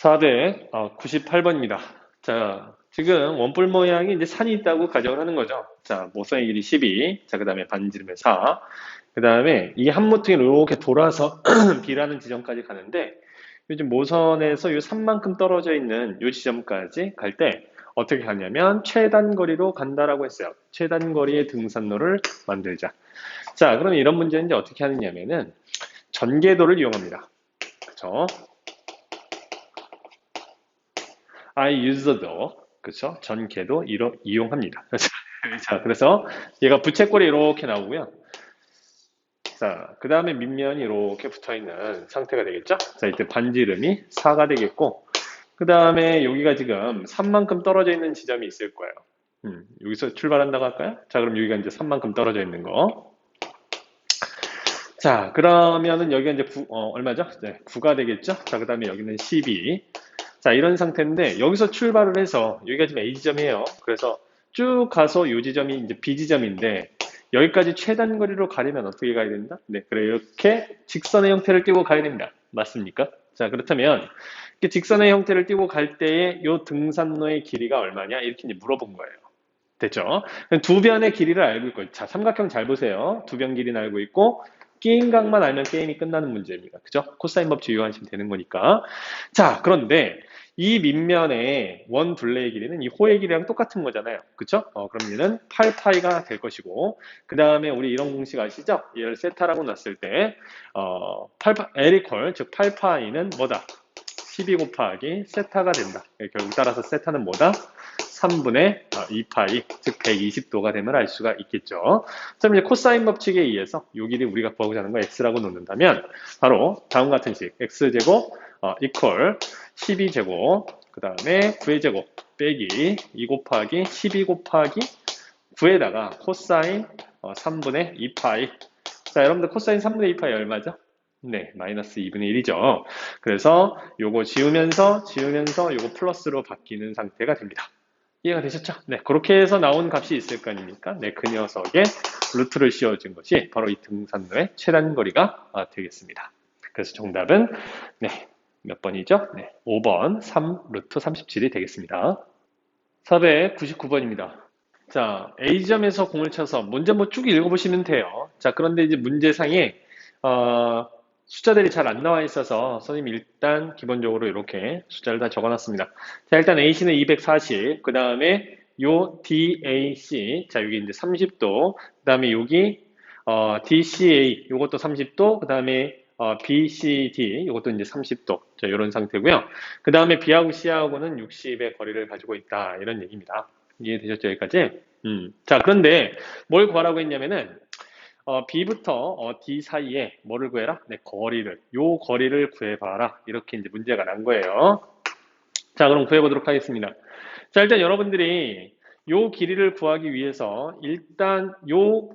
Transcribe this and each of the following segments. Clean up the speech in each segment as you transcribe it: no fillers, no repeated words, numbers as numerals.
498번입니다. 자, 지금 원뿔 모양이 이제 산이 있다고 가정을 하는 거죠. 자, 모서의 길이 12, 자, 그 다음에 반지름의 4, 그 다음에 이 한 모퉁이 이렇게 돌아서 B라는 지점까지 가는데, 요즘 모선에서 요 산만큼 떨어져 있는 요 지점까지 갈 때 어떻게 가냐면 최단 거리로 간다라고 했어요. 최단 거리의 등산로를 만들자. 자, 그럼 이런 문제는 이제 어떻게 하느냐면은 전개도를 이용합니다. 그쵸? I use the, 그쵸? 전개도 이용합니다. 자, 그래서 얘가 부채꼴이 이렇게 나오고요. 자, 그 다음에 밑면이 이렇게 붙어 있는 상태가 되겠죠? 자, 이때 반지름이 4가 되겠고, 그 다음에 여기가 지금 3만큼 떨어져 있는 지점이 있을 거예요. 여기서 출발한다고 할까요? 자, 그럼 여기가 이제 3만큼 떨어져 있는 거. 자, 그러면은 여기가 이제 얼마죠? 네, 9가 되겠죠? 자, 그 다음에 여기는 12. 자, 이런 상태인데, 여기서 출발을 해서, 여기가 지금 A지점이에요. 그래서 쭉 가서 이 지점이 이제 B지점인데, 여기까지 최단 거리로 가려면 어떻게 가야 된다? 네, 그래, 이렇게 직선의 형태를 띄고 가야 됩니다. 맞습니까? 자, 그렇다면, 이렇게 직선의 형태를 띄고 갈 때에 이 등산로의 길이가 얼마냐? 이렇게 이제 물어본 거예요. 됐죠? 두 변의 길이를 알고 있고, 자, 삼각형 잘 보세요. 두 변 길이는 알고 있고, 게임각만 알면 게임이 끝나는 문제입니다. 그죠? 코사인 법칙 이용하시면 되는 거니까. 자, 그런데 이 밑면의 원 둘레의 길이는 이 호의 길이랑 똑같은 거잖아요. 그쵸? 그럼 얘는 8파이가 될 것이고, 그 다음에 우리 이런 공식 아시죠? 얘를 세타라고 놨을 때, 8파, L 이퀄, 즉 8파이는 뭐다? 12 곱하기 세타가 된다. 결국 따라서 세타는 뭐다? 3분의 2파이, 즉 120도가 됨을 알 수가 있겠죠. 자, 이제 코사인 법칙에 의해서 이 길이 우리가 구하고자 하는 거 x라고 놓는다면 바로 다음 같은 식 x제곱 이퀄 12제곱 그 다음에 9의 제곱 빼기 2 곱하기 12 곱하기 9에다가 코사인 3분의 2파이. 자, 여러분들 코사인 3분의 2파이 얼마죠? 네, 마이너스 2분의 1이죠. 그래서 요거 지우면서 요거 플러스로 바뀌는 상태가 됩니다. 이해가 되셨죠? 네, 그렇게 해서 나온 값이 있을 거 아닙니까? 네, 그 녀석의 루트를 씌워준 것이 바로 이 등산로의 최단 거리가 되겠습니다. 그래서 정답은 네, 몇 번이죠? 네, 5번 3 루트 37이 되겠습니다. 499번입니다. 자, A점에서 공을 쳐서 문제 뭐 쭉 읽어보시면 돼요. 자, 그런데 이제 문제상에 숫자들이 잘 안 나와 있어서 선생님이 일단 기본적으로 이렇게 숫자를 다 적어놨습니다. 자, 일단 A씨는 240, 그 다음에 요 DAC, 자, 여기 이제 30도, 그 다음에 여기 DCA, 요것도 30도, 그 다음에 BCD, 요것도 이제 30도, 자, 이런 상태고요. 그 다음에 B하고 C하고는 60의 거리를 가지고 있다, 이런 얘기입니다. 이해되셨죠, 여기까지? 자, 그런데 뭘 구하라고 했냐면은 B부터 D 사이에 뭐를 구해라? 네, 거리를. 요 거리를 구해봐라. 이렇게 이제 문제가 난 거예요. 자, 그럼 구해보도록 하겠습니다. 자, 일단 여러분들이 요 길이를 구하기 위해서 일단 요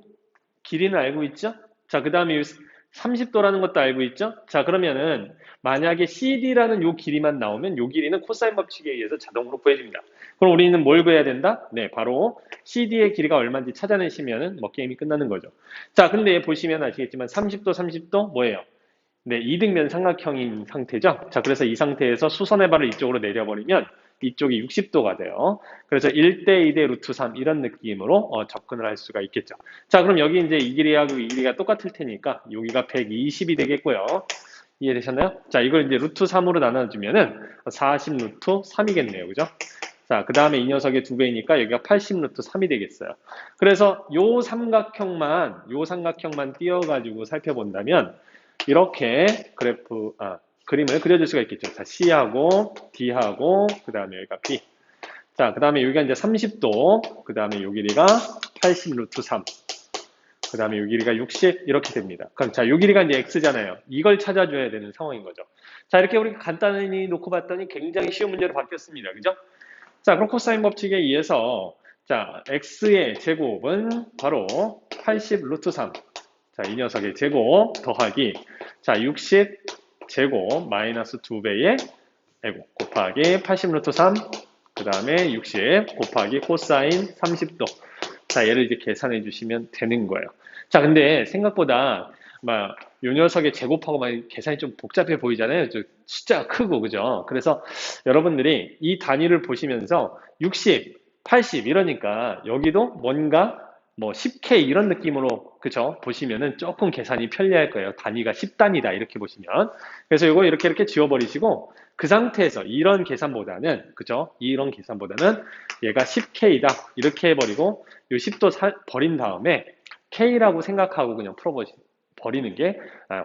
길이는 알고 있죠? 자, 그 다음에 30도라는 것도 알고 있죠? 자, 그러면은 만약에 CD라는 요 길이만 나오면 요 길이는 코사인 법칙에 의해서 자동으로 구해집니다. 그럼 우리는 뭘 구해야 된다? 네, 바로 CD의 길이가 얼마인지 찾아내시면은 뭐 게임이 끝나는 거죠. 자, 근데 보시면 아시겠지만 30도, 30도 뭐예요? 네, 이등변 삼각형인 상태죠. 자, 그래서 이 상태에서 수선의 발을 이쪽으로 내려버리면 이쪽이 60도가 돼요. 그래서 1대 2대 루트 3 이런 느낌으로 접근을 할 수가 있겠죠. 자, 그럼 여기 이제 이 길이하고 이 길이가 똑같을 테니까 여기가 120이 되겠고요. 이해되셨나요? 자, 이걸 이제 루트 3으로 나눠주면은 40 루트 3이겠네요. 그죠? 자, 그 다음에 이 녀석의 2배니까 여기가 80 루트 3이 되겠어요. 그래서 요 삼각형만 띄워가지고 살펴본다면 이렇게 그림을 그려줄 수가 있겠죠. 자, C하고 D하고 그 다음에 여기가 B. 자, 그 다음에 여기가 이제 30도, 그 다음에 요 길이가 80 루트 3, 그 다음에 요 길이가 60 이렇게 됩니다. 그럼 자, 요 길이가 이제 X잖아요. 이걸 찾아줘야 되는 상황인 거죠. 자, 이렇게 우리 간단히 놓고 봤더니 굉장히 쉬운 문제로 바뀌었습니다. 그죠? 자, 그럼 코사인 법칙에 의해서 자, X의 제곱은 바로 80 루트 3. 자, 이 녀석의 제곱 더하기 자, 60 제곱 마이너스 2배의 곱하기 80 루트 3 그 다음에 60 곱하기 코사인 30도. 자, 얘를 이제 계산해 주시면 되는 거예요. 자, 근데 생각보다 막 요 녀석의 제곱하고 막 계산이 좀 복잡해 보이잖아요. 숫자가 크고, 그죠? 그래서 여러분들이 이 단위를 보시면서 60, 80 이러니까 여기도 뭔가 뭐 10K 이런 느낌으로, 그죠? 보시면은 조금 계산이 편리할 거예요. 단위가 10단위다 이렇게 보시면. 그래서 이거 이렇게 지워버리시고 그 상태에서 이런 계산보다는, 그죠? 이런 계산보다는 얘가 10K다 이렇게 해버리고 요 10도 버린 다음에 K라고 생각하고 그냥 버리는 게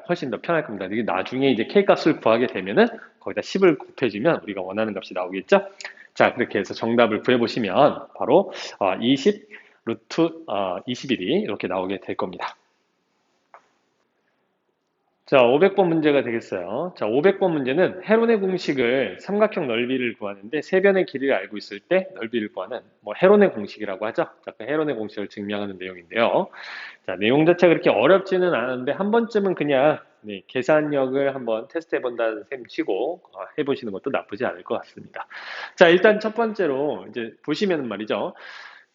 훨씬 더 편할 겁니다. 이게 나중에 이제 K 값을 구하게 되면은 거기다 10을 곱해주면 우리가 원하는 값이 나오겠죠? 자, 그렇게 해서 정답을 구해보시면 바로 20 루트 21이 이렇게 나오게 될 겁니다. 자, 500번 문제가 되겠어요. 자, 500번 문제는 헤론의 공식을 삼각형 넓이를 구하는데 세변의 길이를 알고 있을 때 넓이를 구하는 뭐 헤론의 공식이라고 하죠. 자, 그 헤론의 공식을 증명하는 내용인데요. 자, 내용 자체가 그렇게 어렵지는 않은데 한 번쯤은 그냥 계산력을 한번 테스트 해본다는 셈 치고 해보시는 것도 나쁘지 않을 것 같습니다. 자, 일단 첫 번째로 이제 보시면 말이죠.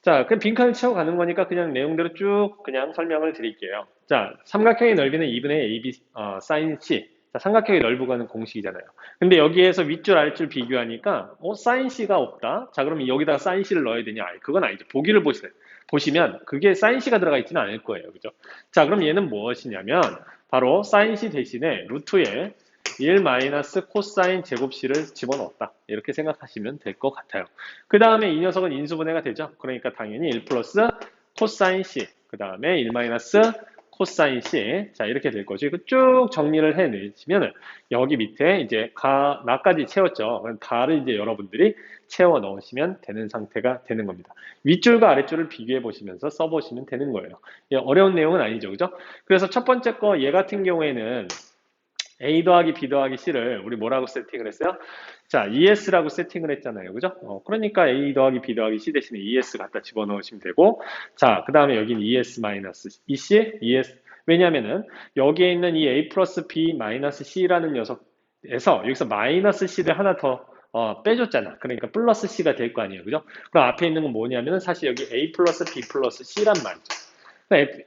자, 그럼 빈칸을 채워가는 거니까 그냥 내용대로 쭉 그냥 설명을 드릴게요. 자, 삼각형의 넓이는 2분의 AB 사인 C. 자, 삼각형의 넓이가는 공식이잖아요. 근데 여기에서 윗줄 아랫줄 비교하니까 사인 C가 없다. 자, 그러면 여기다가 사인 C를 넣어야 되냐? 아니, 그건 아니죠. 보기를 보시면 그게 사인 C가 들어가 있지는 않을 거예요. 그죠? 자, 그럼 얘는 무엇이냐면 바로 사인 C 대신에 루트에 1 마이너스 코사인 제곱 C를 집어넣었다. 이렇게 생각하시면 될 것 같아요. 그 다음에 이 녀석은 인수분해가 되죠. 그러니까 당연히 1 플러스 코사인 C, 그 다음에 1 마이너스 코사인 C. 자, 이렇게 될 거죠. 이거 쭉 정리를 해내시면 여기 밑에 이제 나까지 채웠죠. 그럼 다를 이제 여러분들이 채워 넣으시면 되는 상태가 되는 겁니다. 윗줄과 아랫줄을 비교해 보시면서 써보시면 되는 거예요. 어려운 내용은 아니죠. 그죠? 그래서 첫 번째 거 얘 같은 경우에는 A 더하기 B 더하기 C를 우리 뭐라고 세팅을 했어요? 자, ES라고 세팅을 했잖아요. 그죠? 그러니까 A 더하기 B 더하기 C 대신에 ES 갖다 집어넣으시면 되고, 자, 그 다음에 여기는 ES 마이너스 EC, ES. 왜냐면은 여기에 있는 이 A 플러스 B 마이너스 C라는 녀석에서 여기서 마이너스 C를 하나 더 빼줬잖아. 그러니까 플러스 C가 될 거 아니에요. 그죠? 그럼 앞에 있는 건 뭐냐면은 사실 여기 A 플러스 B 플러스 C란 말이죠.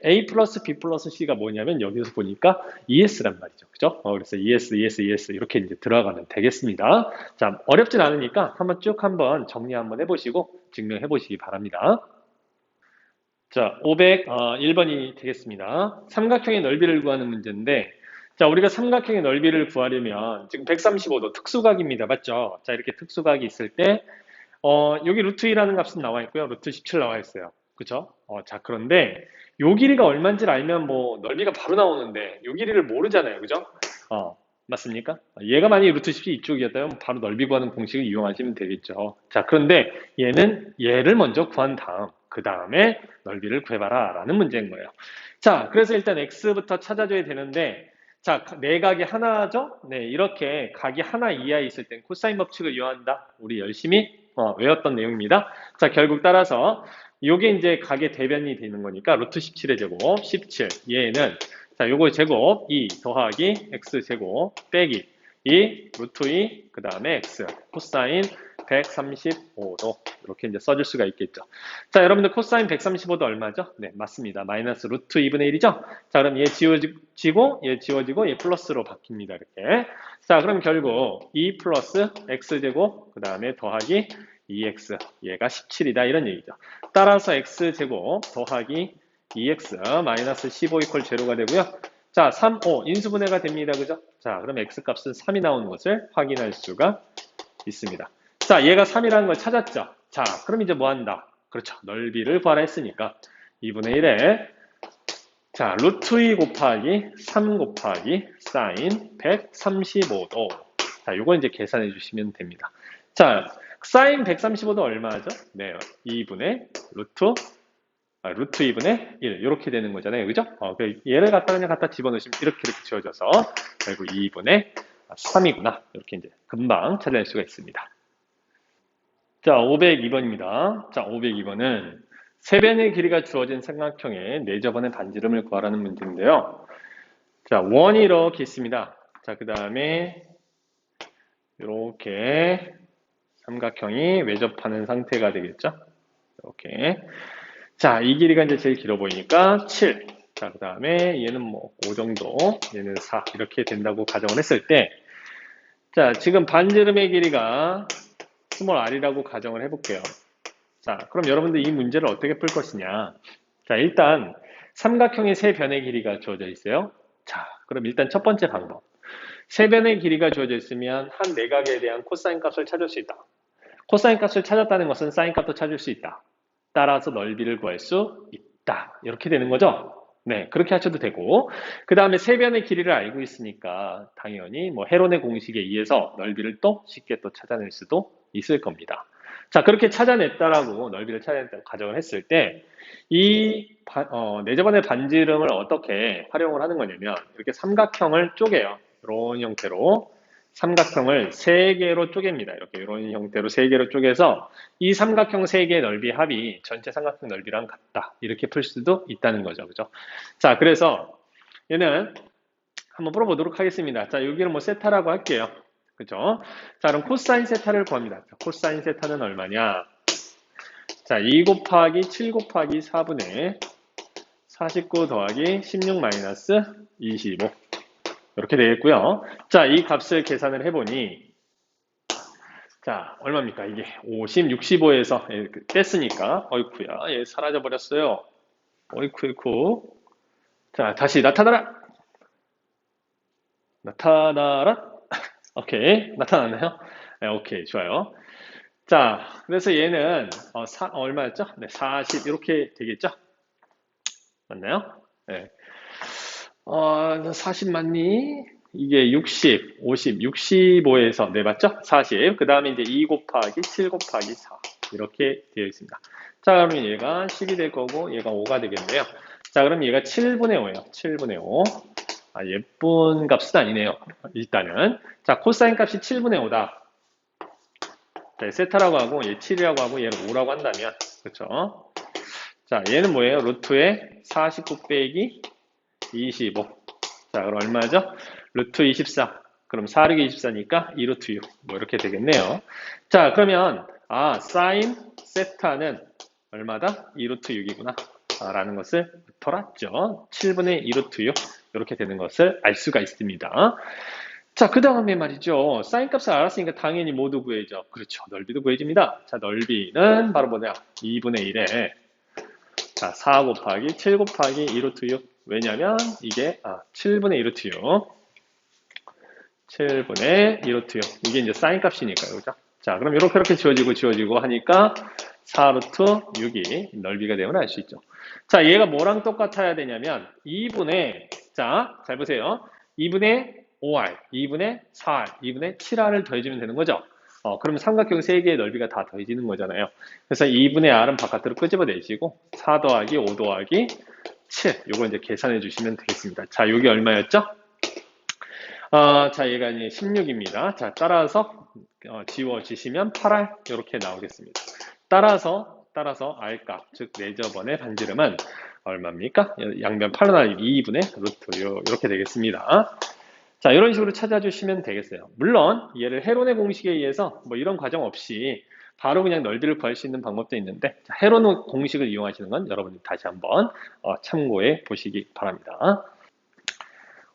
A 플러스 B 플러스 C가 뭐냐면 여기서 보니까 ES란 말이죠. 그죠? 그래서 ES 이렇게 이제 들어가면 되겠습니다. 자, 어렵진 않으니까 한번 정리 한번 해보시고 증명해 보시기 바랍니다. 자, 501번이 되겠습니다. 삼각형의 넓이를 구하는 문제인데, 자, 우리가 삼각형의 넓이를 구하려면 지금 135도 특수각입니다. 맞죠? 자, 이렇게 특수각이 있을 때, 여기 루트 2라는 값은 나와 있고요. 루트 17 나와 있어요. 그죠? 자, 그런데 요 길이가 얼마인지를 알면 뭐 넓이가 바로 나오는데 요 길이를 모르잖아요. 그죠? 맞습니까? 얘가 만약에 루트 17 이쪽이었다면 바로 넓이 구하는 공식을 이용하시면 되겠죠. 자, 그런데 얘를 먼저 구한 다음, 그 다음에 넓이를 구해봐라 라는 문제인 거예요. 자, 그래서 일단 x부터 찾아줘야 되는데, 자, 내각이 하나죠? 네, 이렇게 각이 하나 이하에 있을 땐 코사인 법칙을 이용한다. 우리 열심히 외웠던 내용입니다. 자, 결국 따라서 요게 이제 각의 대변이 되는 거니까 루트 17의 제곱 17 얘는 자, 요거 제곱 2 더하기 x 제곱 빼기 2 루트 2 그 다음에 x 코사인 135도 이렇게 이제 써줄 수가 있겠죠. 자, 여러분들 코사인 135도 얼마죠? 네, 맞습니다. 마이너스 루트 2분의 1이죠? 자, 그럼 얘 지워지고 얘 지워지고 얘 플러스로 바뀝니다. 이렇게. 자, 그럼 결국 2 플러스 x제곱 그 다음에 더하기 2x 얘가 17이다 이런 얘기죠. 따라서 x제곱 더하기 2x 마이너스 15 이퀄 제로가 되고요. 자, 3, 5 인수분해가 됩니다. 그죠? 자, 그럼 x값은 3이 나오는 것을 확인할 수가 있습니다. 자, 얘가 3이라는 걸 찾았죠. 자, 그럼 이제 뭐 한다? 그렇죠. 넓이를 구하라 했으니까 2분의 1에 자, 루트 2 곱하기 3 곱하기 사인 135도. 자, 요거 이제 계산해 주시면 됩니다. 자, 사인 135도 얼마죠? 네, 2분의 루트 2분의 1 이렇게 되는 거잖아요. 그죠? 얘를 그냥 갖다 집어넣으시면 이렇게 지워져서 결국 2분의 3이구나. 이렇게 이제 금방 찾아낼 수가 있습니다. 자, 502번입니다. 자, 502번은 세변의 길이가 주어진 삼각형의 내저번의 반지름을 구하라는 문제인데요. 자, 원이 이렇게 있습니다. 자, 그 다음에 이렇게 삼각형이 외접하는 상태가 되겠죠. 이렇게. 자, 이 길이가 이제 제일 길어 보이니까 7. 자, 그 다음에 얘는 뭐 5 정도, 얘는 4 이렇게 된다고 가정을 했을 때, 자, 지금 반지름의 길이가 스몰 r이라고 가정을 해볼게요. 자, 그럼 여러분들 이 문제를 어떻게 풀 것이냐? 자, 일단 삼각형의 세 변의 길이가 주어져 있어요. 자, 그럼 일단 첫 번째 방법. 세 변의 길이가 주어져 있으면 한 내각에 대한 코사인 값을 찾을 수 있다. 코사인 값을 찾았다는 것은 사인 값도 찾을 수 있다. 따라서 넓이를 구할 수 있다. 이렇게 되는 거죠? 네, 그렇게 하셔도 되고, 그 다음에 세 변의 길이를 알고 있으니까 당연히 뭐 헤론의 공식에 의해서 넓이를 또 쉽게 또 찾아낼 수도 있을 겁니다. 자, 그렇게 찾아냈다라고 넓이를 찾아냈다고 가정을 했을 때, 이 네저번의 반지름을 어떻게 활용을 하는 거냐면 이렇게 삼각형을 쪼개요. 이런 형태로 삼각형을 세 개로 쪼갭니다. 이렇게 이런 형태로 세 개로 쪼개서 이 삼각형 세 개의 넓이 합이 전체 삼각형 넓이랑 같다. 이렇게 풀 수도 있다는 거죠. 그죠? 자, 그래서 얘는 한번 풀어보도록 하겠습니다. 자, 여기는 뭐 세타라고 할게요. 그죠? 자, 그럼 코사인 세타를 구합니다. 자, 코사인 세타는 얼마냐? 자, 2 곱하기 7 곱하기 4분의 49 더하기 16 마이너스 25 이렇게 되겠고요. 자, 이 값을 계산을 해보니 자, 얼마입니까? 이게 50, 65에서 뺐으니까 어이쿠야, 얘 사라져 버렸어요. 어이쿠. 자, 다시 나타나라. 나타나라. 오케이, 나타났나요? 네, 오케이, 좋아요. 자, 그래서 얘는 얼마였죠? 네, 40 이렇게 되겠죠? 맞나요? 네. 40 맞니? 이게 60, 50, 65에서 네 맞죠? 40. 그 다음에 이제 2 곱하기 7 곱하기 4 이렇게 되어 있습니다. 자, 그러면 얘가 10이 될 거고 얘가 5가 되겠네요. 자, 그럼 얘가 7분의 5예요. 7분의 5. 아, 예쁜 값은 아니네요. 일단은 자, 코사인 값이 7분의 5다. 자, 세타라고 하고 얘 7이라고 하고 얘를 5라고 한다면 그렇죠? 자, 얘는 뭐예요? 루트에 49 빼기 25. 자, 그럼 얼마죠? 루트 24. 그럼 4, 6이 24니까 2 루트 6. 뭐 이렇게 되겠네요. 자, 그러면 사인 세타는 얼마다? 2 루트 6이구나. 라는 것을 풀었죠. 7분의 2 루트 6. 이렇게 되는 것을 알 수가 있습니다. 자, 그 다음에 말이죠. 사인 값을 알았으니까 당연히 모두 구해야죠. 그렇죠. 넓이도 구해집니다. 자, 넓이는 바로 뭐냐? 2분의 1에 자, 4 곱하기 7 곱하기 2 루트 6. 왜냐면 이게 7분의 2 루트 6. 7분의 2 루트 6. 이게 이제 사인 값이니까요. 그죠? 자, 그럼 이렇게 지워지고 하니까 4 루트 6이 넓이가 되면 알 수 있죠. 자, 얘가 뭐랑 똑같아야 되냐면 2분의 자, 잘 보세요. 2분의 5r, 2분의 4r, 2분의 7r을 더해주면 되는 거죠. 그러면 삼각형 3개의 넓이가 다 더해지는 거잖아요. 그래서 2분의 r은 바깥으로 끄집어내시고 4 더하기 5 더하기 7 요거 이제 계산해 주시면 되겠습니다. 자, 여기 얼마였죠? 자, 얘가 이제 16입니다. 자, 따라서 지워지시면 8r 이렇게 나오겠습니다. 따라서 r값, 즉 네저번의 반지름은 얼마입니까? 양변 8로 나누기 2분의 루트 이렇게 되겠습니다. 자, 이런 식으로 찾아주시면 되겠어요. 물론 얘를 헤론의 공식에 의해서 뭐 이런 과정 없이 바로 그냥 넓이를 구할 수 있는 방법도 있는데 자, 헤론의 공식을 이용하시는 건 여러분이 다시 한번 참고해 보시기 바랍니다.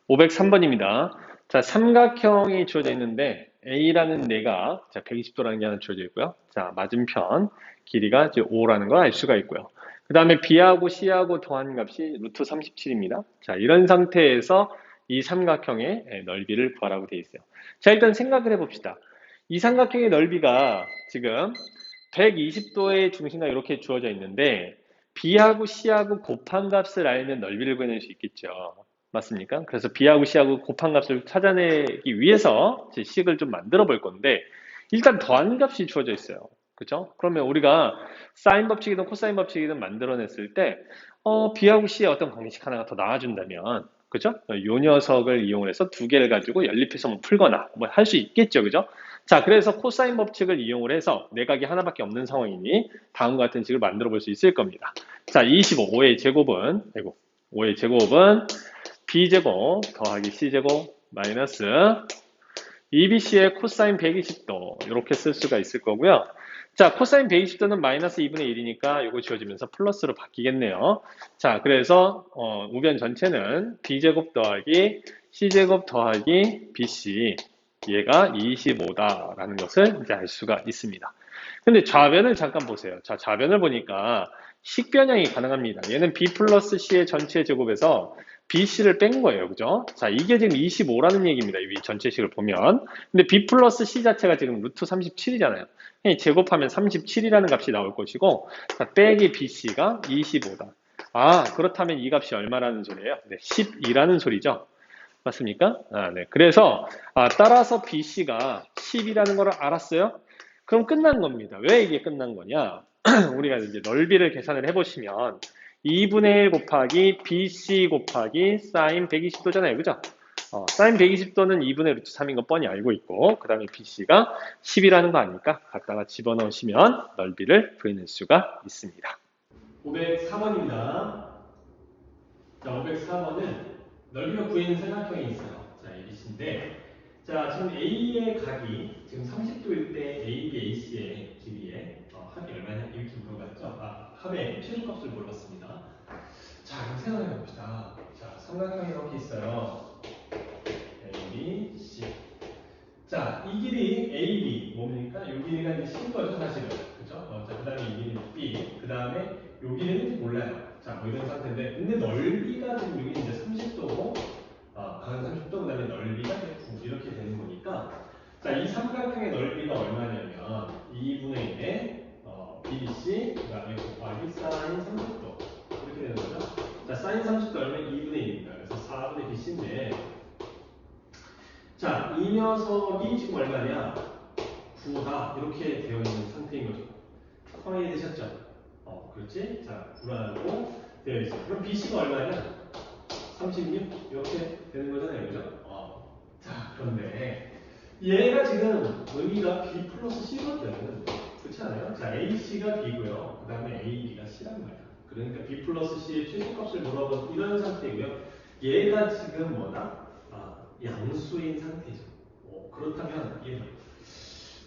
503번입니다. 자, 삼각형이 주어져 있는데 A라는 내가 120도라는 게 하나 주어져 있고요. 자, 맞은편 길이가 이제 5라는 걸 알 수가 있고요. 그 다음에 B하고 C하고 더한 값이 루트 37입니다. 자, 이런 상태에서 이 삼각형의 넓이를 구하라고 되어 있어요. 자, 일단 생각을 해봅시다. 이 삼각형의 넓이가 지금 120도의 중심과 이렇게 주어져 있는데 B하고 C하고 곱한 값을 알면 넓이를 구해낼 수 있겠죠. 맞습니까? 그래서 B하고 C하고 곱한 값을 찾아내기 위해서 제 식을 좀 만들어 볼 건데 일단 더한 값이 주어져 있어요. 그죠? 그러면 우리가 사인 법칙이든 코사인 법칙이든 만들어냈을 때 B하고 C의 어떤 공식 하나가 더 나와준다면 그죠? 요 녀석을 이용해서 두 개를 가지고 연립해서 뭐 풀거나 뭐 할 수 있겠죠. 그죠? 자, 그래서 코사인 법칙을 이용을 해서 내각이 하나밖에 없는 상황이니 다음과 같은 식을 만들어 볼 수 있을 겁니다. 자, 25, 5의 제곱은, 5의 제곱은 B제곱 더하기 C제곱 마이너스 EBC의 코사인 120도 이렇게 쓸 수가 있을 거고요. 자, 코사인 120도는 마이너스 2분의 1이니까 이거 지워지면서 플러스로 바뀌겠네요. 자, 그래서 우변 전체는 B제곱 더하기 C제곱 더하기 BC 얘가 25다라는 것을 이제 알 수가 있습니다. 근데 좌변을 잠깐 보세요. 자, 좌변을 보니까 식변형이 가능합니다. 얘는 B 플러스 C의 전체 제곱에서 BC를 뺀 거예요. 그죠? 자, 이게 지금 25라는 얘기입니다. 이 전체식을 보면. 근데 B 플러스 C 자체가 지금 루트 37이잖아요. 제곱하면 37이라는 값이 나올 것이고, 자, 빼기 BC가 25다. 아, 그렇다면 이 값이 얼마라는 소리예요? 네, 12라는 소리죠. 맞습니까? 아, 네. 그래서, 따라서 BC가 10이라는 걸 알았어요? 그럼 끝난 겁니다. 왜 이게 끝난 거냐? 우리가 이제 넓이를 계산을 해보시면 2분의 1 곱하기 BC 곱하기 사인 120도잖아요. 그죠? 사인 120도는 2분의 루트 3인 거 뻔히 알고 있고 그 다음에 BC가 10이라는 거 아니까 갖다가 집어넣으시면 넓이를 구해낼 수가 있습니다. 504번입니다. 자, 504번은 넓이가 구해낸 삼각형이 있어요. 자, ABC인데 자, 지금 A의 각이 지금 30도일 때 AB, AC의 길이에 합이 얼마냐 이렇게 물어봤죠. 합의 최소값을 물어봤습니다. 자, 그럼 생각해 봅시다. 자, 삼각형이 이렇게 있어요. A, B, C. 자, 이 길이 A, B 뭡니까? 이 길이가 이제 C인 거죠, 사실은. 그죠? 자, 그 다음에 이 길이는 B. 그 다음에 이 길이는 몰라요. 자, 뭐 이런 상태인데, 근데 넓이가 지금 여기 이제 30도고, 각은 30도, 그 다음에 넓이가 9 이렇게 되는 거니까, 자, 이 삼각형의 넓이가 얼마냐면 2분의 1의 BC, 그 다음에 곱하기 사인 30도 이렇게 되는 거죠. 자, 사인 30도 얼마면 2분의 1입니다. 그래서 4분의 BC인데, 자, 이 녀석이 지금 얼마냐? 9다 이렇게 되어 있는 상태인 거죠. 확인이 되셨죠? 그렇지? 자, 9라고 되어 있어요. 그럼 BC가 얼마냐? 36 이렇게 되는 거잖아요, 그죠? 자, 그런데 얘가 지금 의미가 B 플러스 C거든. 그렇지 않아요? 자, AC가 B고요. 그 다음에 AB가 C란 말이야. 그러니까 B 플러스 C의 최소값을 물어본 이런 상태고요. 얘가 지금 뭐다? 양수인 상태죠. 그렇다면 얘는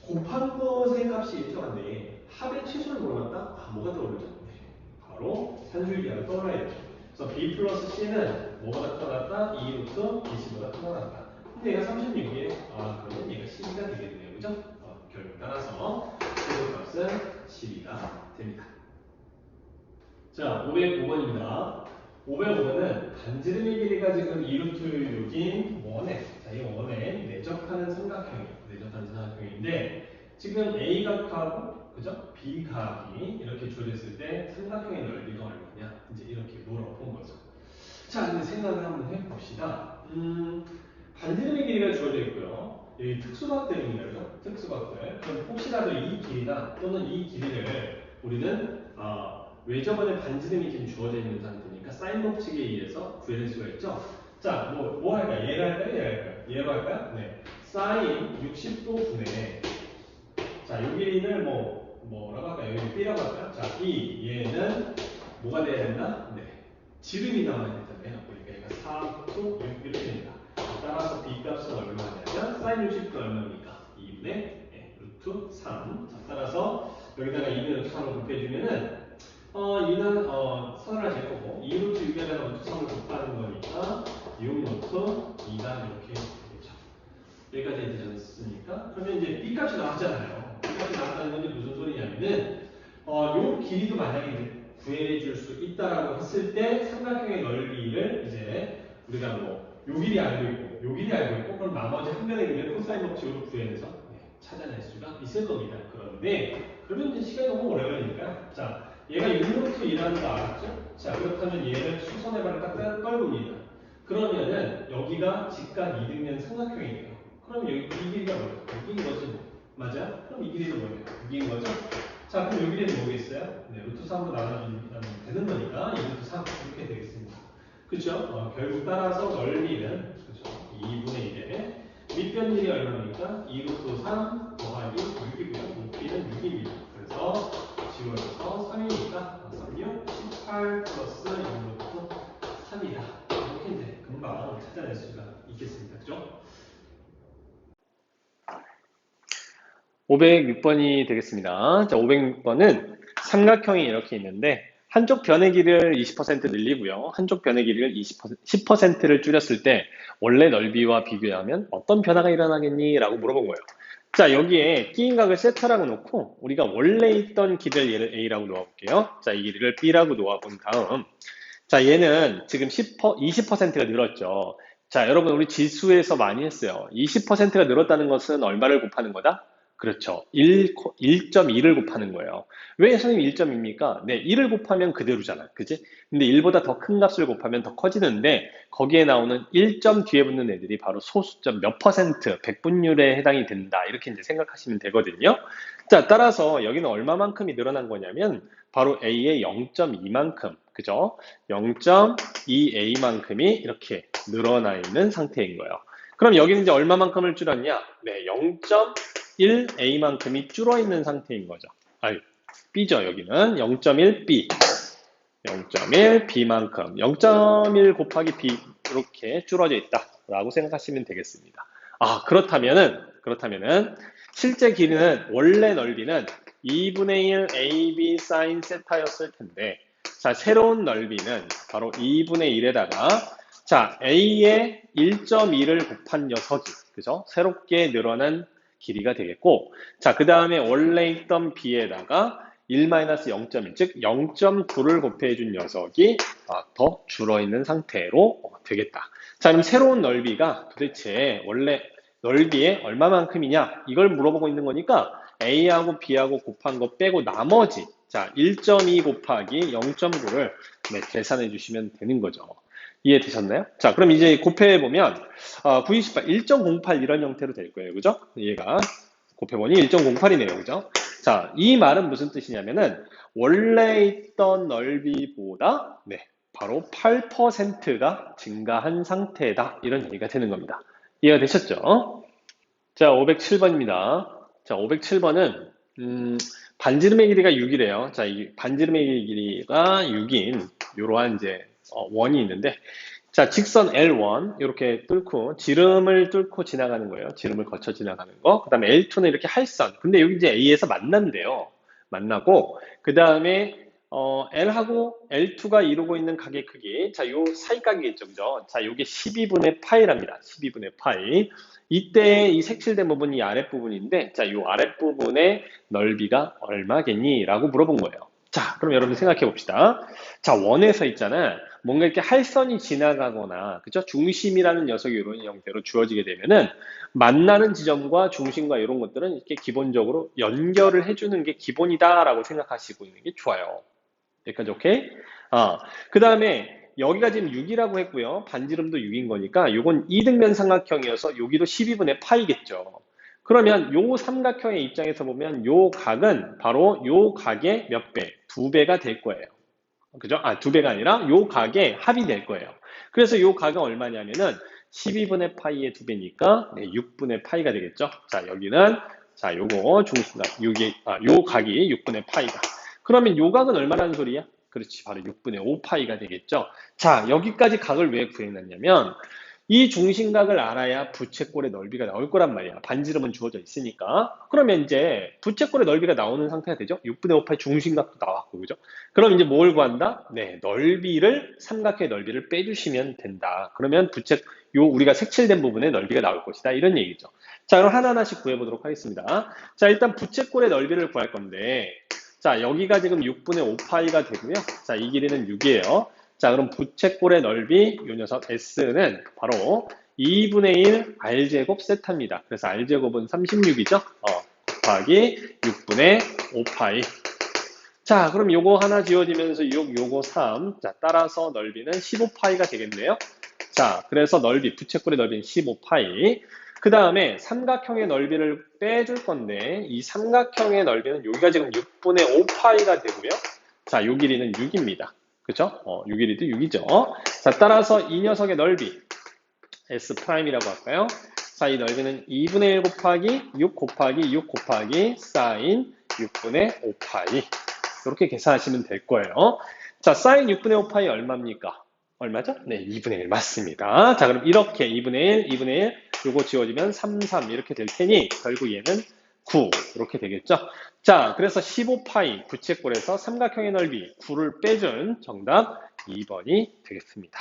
곱한 것의 값이 일정한데 합의 최소를 물어봤다? 뭐가 떠오르죠? 네, 바로 산술기하가 떠올라야죠. 그래서 B 플러스 C는 뭐보다 크다? 2 루트 BC보다 크다. 근데 얘가 36이에요. 그러면 얘가 12가 되겠네요. 그죠? 결국 따라서 최소값은 12가 됩니다. 자, 505번입니다. 505번은 반지름의 길이가 지금 2루트 6인 원에, 자, 이 원에 내접하는 삼각형이에요. 내접하는 삼각형인데, 지금 A각하고, 그죠? B각이 이렇게 주어졌을 때 삼각형의 넓이가 얼마냐? 이제 이렇게 물어본 거죠. 자, 근데 생각을 한번 해봅시다. 반지름의 길이가 주어져 있고요. 여기 특수각들입니다. 그죠? 특수각들. 그럼 혹시라도 이 길이나 또는 이 길이를 우리는, 외접원의 반지름이 지금 주어져 있는 상태니까 사인 법칙에 의해서 구해낼 수가 있죠. 자, 뭐 할까요? 얘를 할까요? 얘를 할까요? 얘로 할까요? 네. 사인 60도 분의, 자, 요 길이를 뭐라고 할까요? 여기 B라고 할까요? 자, B, 얘는 뭐가 돼야 된다? 네. 지름이 나와야 된다며요. 그러니까 얘가 4, 9, 6 이렇게 됩니다. 따라서 B 값은 얼마냐면 사인 60도 얼마입니까? 2분의 루트 3. 자, 따라서 여기다가 2분의 루트 3을 곱해주면은 이는 선을 잴 거고 2 루트 6에다가 루트 3을 곱하는 거니까 6 루트 2가 이렇게 되죠. 여기까지 되셨습니까? 그러면 이제 B 값이 나왔잖아요. B 값이 나왔다는 건 무슨 소리냐면은 요 길이도 만약에 이제 구해줄 수 있다라고 했을 때 삼각형의 넓이를 이제 우리가 요 길이 알고 있고 요 길이 알고 있고 그럼 나머지 한 변의 길이를 코사인 법칙으로 구해내서 찾아낼 수가 있을 겁니다. 그런데 그러면 이제 시간이 너무 오래 걸리니까 자, 얘가 6루트 2라는 거 알았죠? 자, 그렇다면 얘를 수선해발을 딱 떨굽니다. 그러면은 여기가 직각 이등변 삼각형이에요. 그럼 여기 이 길이가 뭐예요? 여기인 거지 뭐. 맞아요? 그럼 이 길이는 뭐예요? 여기인 거죠? 자, 그럼 여기 길이는 뭐겠어요? 네, 루트 3으로 나눠주면 되는 거니까 2 루트 3 이렇게 되겠습니다. 그쵸? 결국 따라서 넓이는 그쵸? 2분의 1에 밑변 길이 얼마입니까? 2 루트 3 더하기 6이고요. 높이는 6입니다. 그래서 지워져서 3이니까 36, 18 플러스 6 루트 3이다. 이렇게 이제 금방 찾아낼 수가 있겠습니다. 그죠? 506번이 되겠습니다. 자, 506번은 삼각형이 이렇게 있는데 한쪽 변의 길이를 20% 늘리고요. 한쪽 변의 길이를 10%를 줄였을 때 원래 넓이와 비교하면 어떤 변화가 일어나겠니? 라고 물어본 거예요. 자, 여기에 끼인 각을 세타라고 놓고 우리가 원래 있던 길이를 얘를 A라고 놓아볼게요. 자, 이 길이를 B라고 놓아본 다음 자, 얘는 지금 20%가 늘었죠. 자, 여러분, 우리 지수에서 많이 했어요. 20%가 늘었다는 것은 얼마를 곱하는 거다? 그렇죠. 1.2를 곱하는 거예요. 왜 선생님 1.2입니까? 네, 1을 곱하면 그대로잖아. 그지? 근데 1보다 더 큰 값을 곱하면 더 커지는데, 거기에 나오는 1점 뒤에 붙는 애들이 바로 소수점 몇 퍼센트, 백분율에 해당이 된다. 이렇게 이제 생각하시면 되거든요. 자, 따라서 여기는 얼마만큼이 늘어난 거냐면, 바로 A의 0.2만큼. 그죠? 0.2A만큼이 이렇게 늘어나 있는 상태인 거예요. 그럼 여기는 이제 얼마만큼을 줄였냐? 네, 0.1A만큼이 줄어 있는 상태인 거죠. 아니, B죠, 여기는. 0.1B. 0.1B만큼. 0.1 곱하기 B. 이렇게 줄어져 있다. 라고 생각하시면 되겠습니다. 아, 그렇다면은, 실제 길이는, 원래 넓이는 2분의 1 AB sin 세타였을 텐데, 자, 새로운 넓이는 바로 2분의 1에다가 자, A의 1.2를 곱한 녀석이 그죠? 새롭게 늘어난 길이가 되겠고 자, 그 다음에 원래 있던 B에다가 1-0.1, 즉 0.9를 곱해준 녀석이 더 줄어있는 상태로 되겠다. 자, 그럼 새로운 넓이가 도대체 원래 넓이의 얼마만큼이냐? 이걸 물어보고 있는 거니까 A하고 B하고 곱한 거 빼고 나머지 자, 1.2 곱하기 0.9를 계산해 주시면 되는 거죠. 이해되셨나요? 자, 그럼 이제 곱해보면 928, 1.08 이런 형태로 될 거예요. 그죠? 얘가 곱해보니 1.08이네요. 그죠? 자, 이 말은 무슨 뜻이냐면은 원래 있던 넓이보다 바로 8%가 증가한 상태다. 이런 얘기가 되는 겁니다. 이해가 되셨죠? 자, 507번입니다. 자, 507번은 반지름의 길이가 6이래요. 자, 이 반지름의 길이가 6인 이러한 이제 원이 있는데 자, 직선 L1 이렇게 뚫고 지름을 뚫고 지나가는 거예요. 지름을 거쳐 지나가는 거. 그다음에 L2는 이렇게 할선. 근데 여기 이제 A에서 만난대요. 만나고 그다음에 L하고 L2가 이루고 있는 각의 크기. 자, 요 사이 각이겠죠. 그죠? 자, 요게 12분의 파이랍니다. 12분의 파이. 이때 이 색칠된 부분이 아랫부분인데, 자, 요 아랫부분의 넓이가 얼마겠니? 라고 물어본 거예요. 자, 그럼 여러분 생각해 봅시다. 자, 원에서 있잖아. 뭔가 이렇게 할선이 지나가거나, 그죠? 중심이라는 녀석이 이런 형태로 주어지게 되면은, 만나는 지점과 중심과 이런 것들은 이렇게 기본적으로 연결을 해주는 게 기본이다라고 생각하시고 있는 게 좋아요. 여기까지 오케이? 그 다음에 여기가 지금 6이라고 했고요. 반지름도 6인 거니까 요건 이등변 삼각형이어서 여기도 12분의 파이겠죠. 그러면 요 삼각형의 입장에서 보면 요 각은 바로 요 각의 몇 배? 2배가 될 거예요. 그죠? 2배가 아니라 요 각의 합이 될 거예요. 그래서 요 각은 얼마냐면은 12분의 파이의 2배니까 6분의 파이가 되겠죠. 자, 여기는 자, 요거 중심각 요 각이 6분의 파이가. 그러면 요 각은 얼마라는 소리야? 그렇지, 바로 6분의 5파이가 되겠죠. 자, 여기까지 각을 왜 구해놨냐면 이 중심각을 알아야 부채꼴의 넓이가 나올 거란 말이야. 반지름은 주어져 있으니까. 그러면 이제 부채꼴의 넓이가 나오는 상태가 되죠. 6분의 5파이 중심각도 나왔고, 그죠? 그럼 이제 뭘 구한다? 네, 넓이를, 삼각형의 넓이를 빼주시면 된다. 그러면 우리가 색칠된 부분의 넓이가 나올 것이다. 이런 얘기죠. 자, 그럼 하나하나씩 구해보도록 하겠습니다. 자, 일단 부채꼴의 넓이를 구할 건데, 자, 여기가 지금 6분의 5파이가 되고요. 자, 이 길이는 6이에요. 자, 그럼 부채꼴의 넓이, 이 녀석 S는 바로 2분의 1 R제곱 세타입니다. 그래서 R제곱은 36이죠? 곱하기 6분의 5파이. 자, 그럼 요거 하나 지워지면서 6, 요거 3. 자, 따라서 넓이는 15파이가 되겠네요. 자, 그래서 부채꼴의 넓이는 15파이. 그 다음에 삼각형의 넓이를 빼줄 건데, 이 삼각형의 넓이는 여기가 지금 6분의 5파이가 되고요. 자, 요 길이는 6입니다. 그죠? 요 길이도 6이죠. 자, 따라서 이 녀석의 넓이, S'이라고 할까요? 자, 이 넓이는 2분의 1 곱하기 6 곱하기 6 곱하기 사인 6분의 5파이. 이렇게 계산하시면 될 거예요. 자, 사인 6분의 5파이 얼마입니까? 얼마죠? 네, 2분의 1 맞습니다. 자, 그럼 이렇게 2분의 1, 2분의 1, 요거 지워지면 3, 3 이렇게 될 테니 결국 얘는 9 이렇게 되겠죠. 자, 그래서 15파이 부채꼴에서 삼각형의 넓이 9를 빼준 정답 2번이 되겠습니다.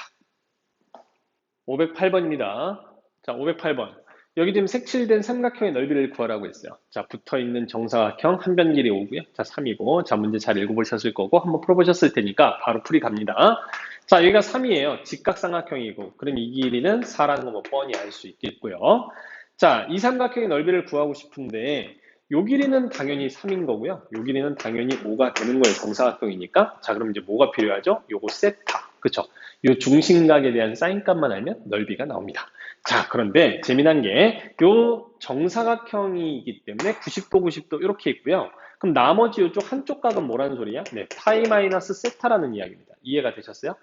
508번입니다. 자, 508번. 여기 지금 색칠된 삼각형의 넓이를 구하라고 했어요. 자, 붙어있는 정사각형 한 변 길이 5고요. 자, 3이고. 자, 문제 잘 읽어보셨을 거고 한번 풀어보셨을 테니까 바로 풀이 갑니다. 자, 여기가 3이에요. 직각삼각형이고. 그럼 이 길이는 4라는 거 뭐 뻔히 알 수 있겠고요. 자, 이 삼각형의 넓이를 구하고 싶은데 요 길이는 당연히 3인 거고요. 요 길이는 당연히 5가 되는 거예요. 정사각형이니까. 자, 그럼 이제 뭐가 필요하죠? 요거 세타. 그쵸? 요 중심각에 대한 사인값만 알면 넓이가 나옵니다. 자, 그런데 재미난 게 요 정사각형이기 때문에 90도, 90도 이렇게 있고요. 그럼 나머지 이쪽 한쪽 각은 뭐라는 소리야? 네, 파이 마이너스 세타라는 이야기입니다. 이해가 되셨어요?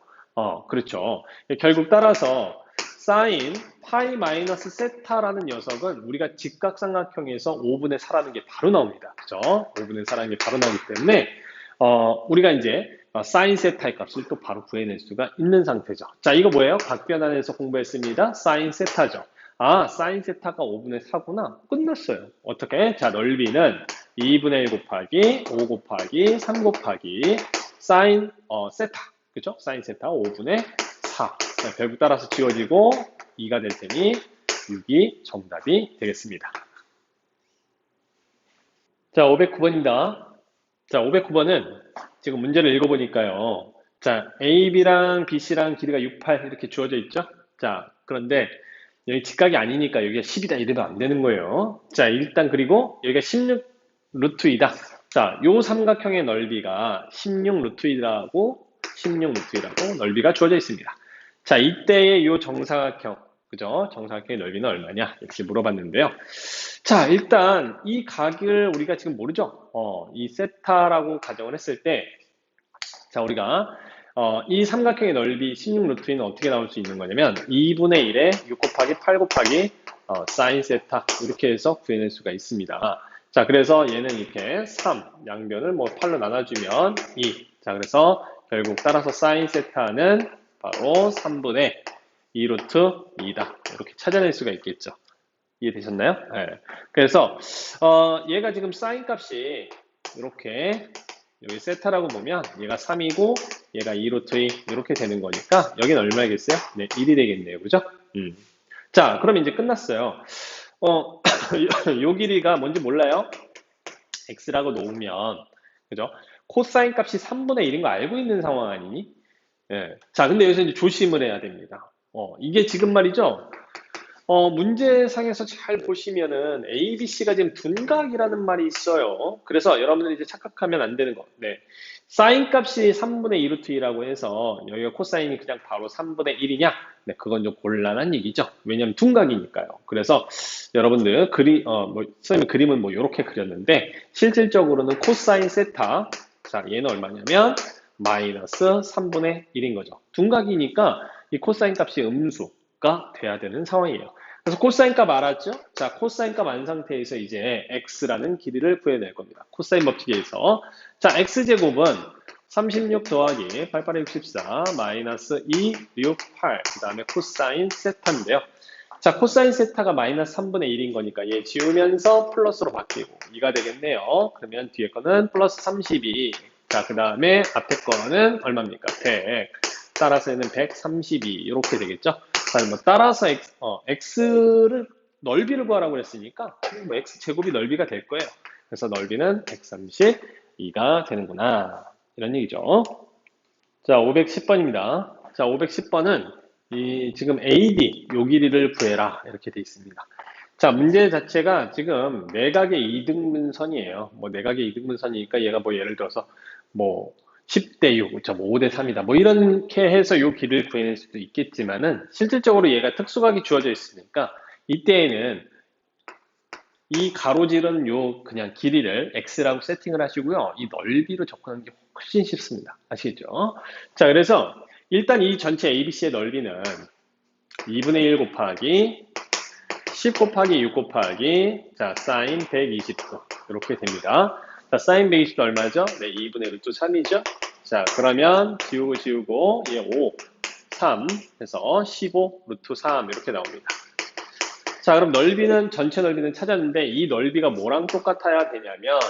그렇죠. 결국 따라서 사인 파이 마이너스 세타라는 녀석은 우리가 직각삼각형에서 5분의 4라는 게 바로 나옵니다. 그죠? 5분의 4라는 게 바로 나오기 때문에 우리가 이제 사인 세타의 값을 또 바로 구해낼 수가 있는 상태죠. 자, 이거 뭐예요? 각변환에서 공부했습니다. 사인 세타죠. 아, 사인 세타가 5분의 4구나. 끝났어요. 어떻게? 자, 넓이는 2분의 1 곱하기 5 곱하기 3 곱하기 사인 세타. 그죠? 사인 세타 5분의 4. 자, 결국 따라서 지워지고 2가 될 테니 6이 정답이 되겠습니다. 자, 509번입니다. 자, 509번은 지금 문제를 읽어보니까요. 자, AB랑 BC랑 길이가 6, 8 이렇게 주어져 있죠? 자, 그런데 여기 직각이 아니니까 여기가 10이다 이래도 안 되는 거예요. 자, 일단 그리고 여기가 16 루트 2다. 자, 요 삼각형의 넓이가 16 루트 2라고 16 루트 2라고 넓이가 주어져 있습니다. 자, 이때의 요 정사각형, 그죠? 정사각형의 넓이는 얼마냐? 이렇게 물어봤는데요. 자, 일단 이 각을 우리가 지금 모르죠? 이 세타라고 가정을 했을 때, 자, 우리가 이 삼각형의 넓이 16 루트 2는 어떻게 나올 수 있는 거냐면 2분의 1에 6 곱하기 8 곱하기 사인 세타 이렇게 해서 구해낼 수가 있습니다. 자, 그래서 얘는 이렇게 3, 양변을 뭐 8로 나눠주면 2. 자, 그래서 결국 따라서 사인 세타는 바로 3분의 2 루트 2다. 이렇게 찾아낼 수가 있겠죠. 이해되셨나요? 네. 그래서 얘가 지금 사인 값이 이렇게 여기 세타라고 보면 얘가 3이고 얘가 2 루트 2 이렇게 되는 거니까 여기는 얼마겠어요? 네, 1이 되겠네요. 그죠? 자, 그럼 이제 끝났어요. 요 길이가 뭔지 몰라요? x라고 놓으면 그죠? 코사인 값이 3분의 1인 거 알고 있는 상황 아니니? 예. 자, 근데 여기서 이제 조심을 해야 됩니다. 이게 지금 말이죠. 문제상에서 잘 보시면은 A, B, C가 지금 둔각이라는 말이 있어요. 그래서 여러분들이 이제 착각하면 안 되는 거. 네. 사인 값이 3분의 2 루트 2라고 해서 여기가 코사인이 그냥 바로 3분의 1이냐? 네, 그건 좀 곤란한 얘기죠. 왜냐면 둔각이니까요. 그래서 여러분들 선생님 그림은 뭐 이렇게 그렸는데 실질적으로는 코사인 세타. 자, 얘는 얼마냐면 마이너스 3분의 1인 거죠. 둔각이니까 이 코사인 값이 음수가 돼야 되는 상황이에요. 그래서 코사인 값 알았죠? 자, 코사인 값 안 상태에서 이제 x라는 길이를 구해낼 겁니다. 코사인 법칙에서. 자, x제곱은 36 더하기 88, 64 마이너스 2, 6, 8. 그 다음에 코사인 세타인데요. 자, 코사인 세타가 마이너스 3분의 1인 거니까 얘 지우면서 플러스로 바뀌고 2가 되겠네요. 그러면 뒤에 거는 플러스 32. 자, 그 다음에 앞에 거는 얼마입니까? 100. 따라서 얘는 132 이렇게 되겠죠? 자, 뭐 따라서 x를 넓이를 구하라고 그랬으니까 뭐 x 제곱이 넓이가 될 거예요. 그래서 넓이는 132가 되는구나. 이런 얘기죠. 자, 510번입니다. 자, 510번은 지금 AD 요 길이를 구해라 이렇게 돼 있습니다. 자, 문제 자체가 지금 내각의 이등분선이에요. 뭐 내각의 이등분선이니까 얘가 뭐 예를 들어서 뭐 10대 6, 5대 3이다. 뭐 이렇게 해서 요 길이를 구해낼 수도 있겠지만은 실질적으로 얘가 특수각이 주어져 있으니까 이때에는 이 가로질은 요 그냥 길이를 x라고 세팅을 하시고요. 이 넓이로 접근하는 게 훨씬 쉽습니다. 아시겠죠? 자, 그래서 일단 이 전체 ABC의 넓이는 2분의 1 곱하기 10 곱하기 6 곱하기 자 사인 120도 이렇게 됩니다. 자, 사인 120도 얼마죠? 네, 2분의 루트 3이죠. 자, 그러면 지우고 얘 5, 3 해서 15 루트 3 이렇게 나옵니다. 자, 그럼 넓이는, 전체 넓이는 찾았는데, 이 넓이가 뭐랑 똑같아야 되냐면,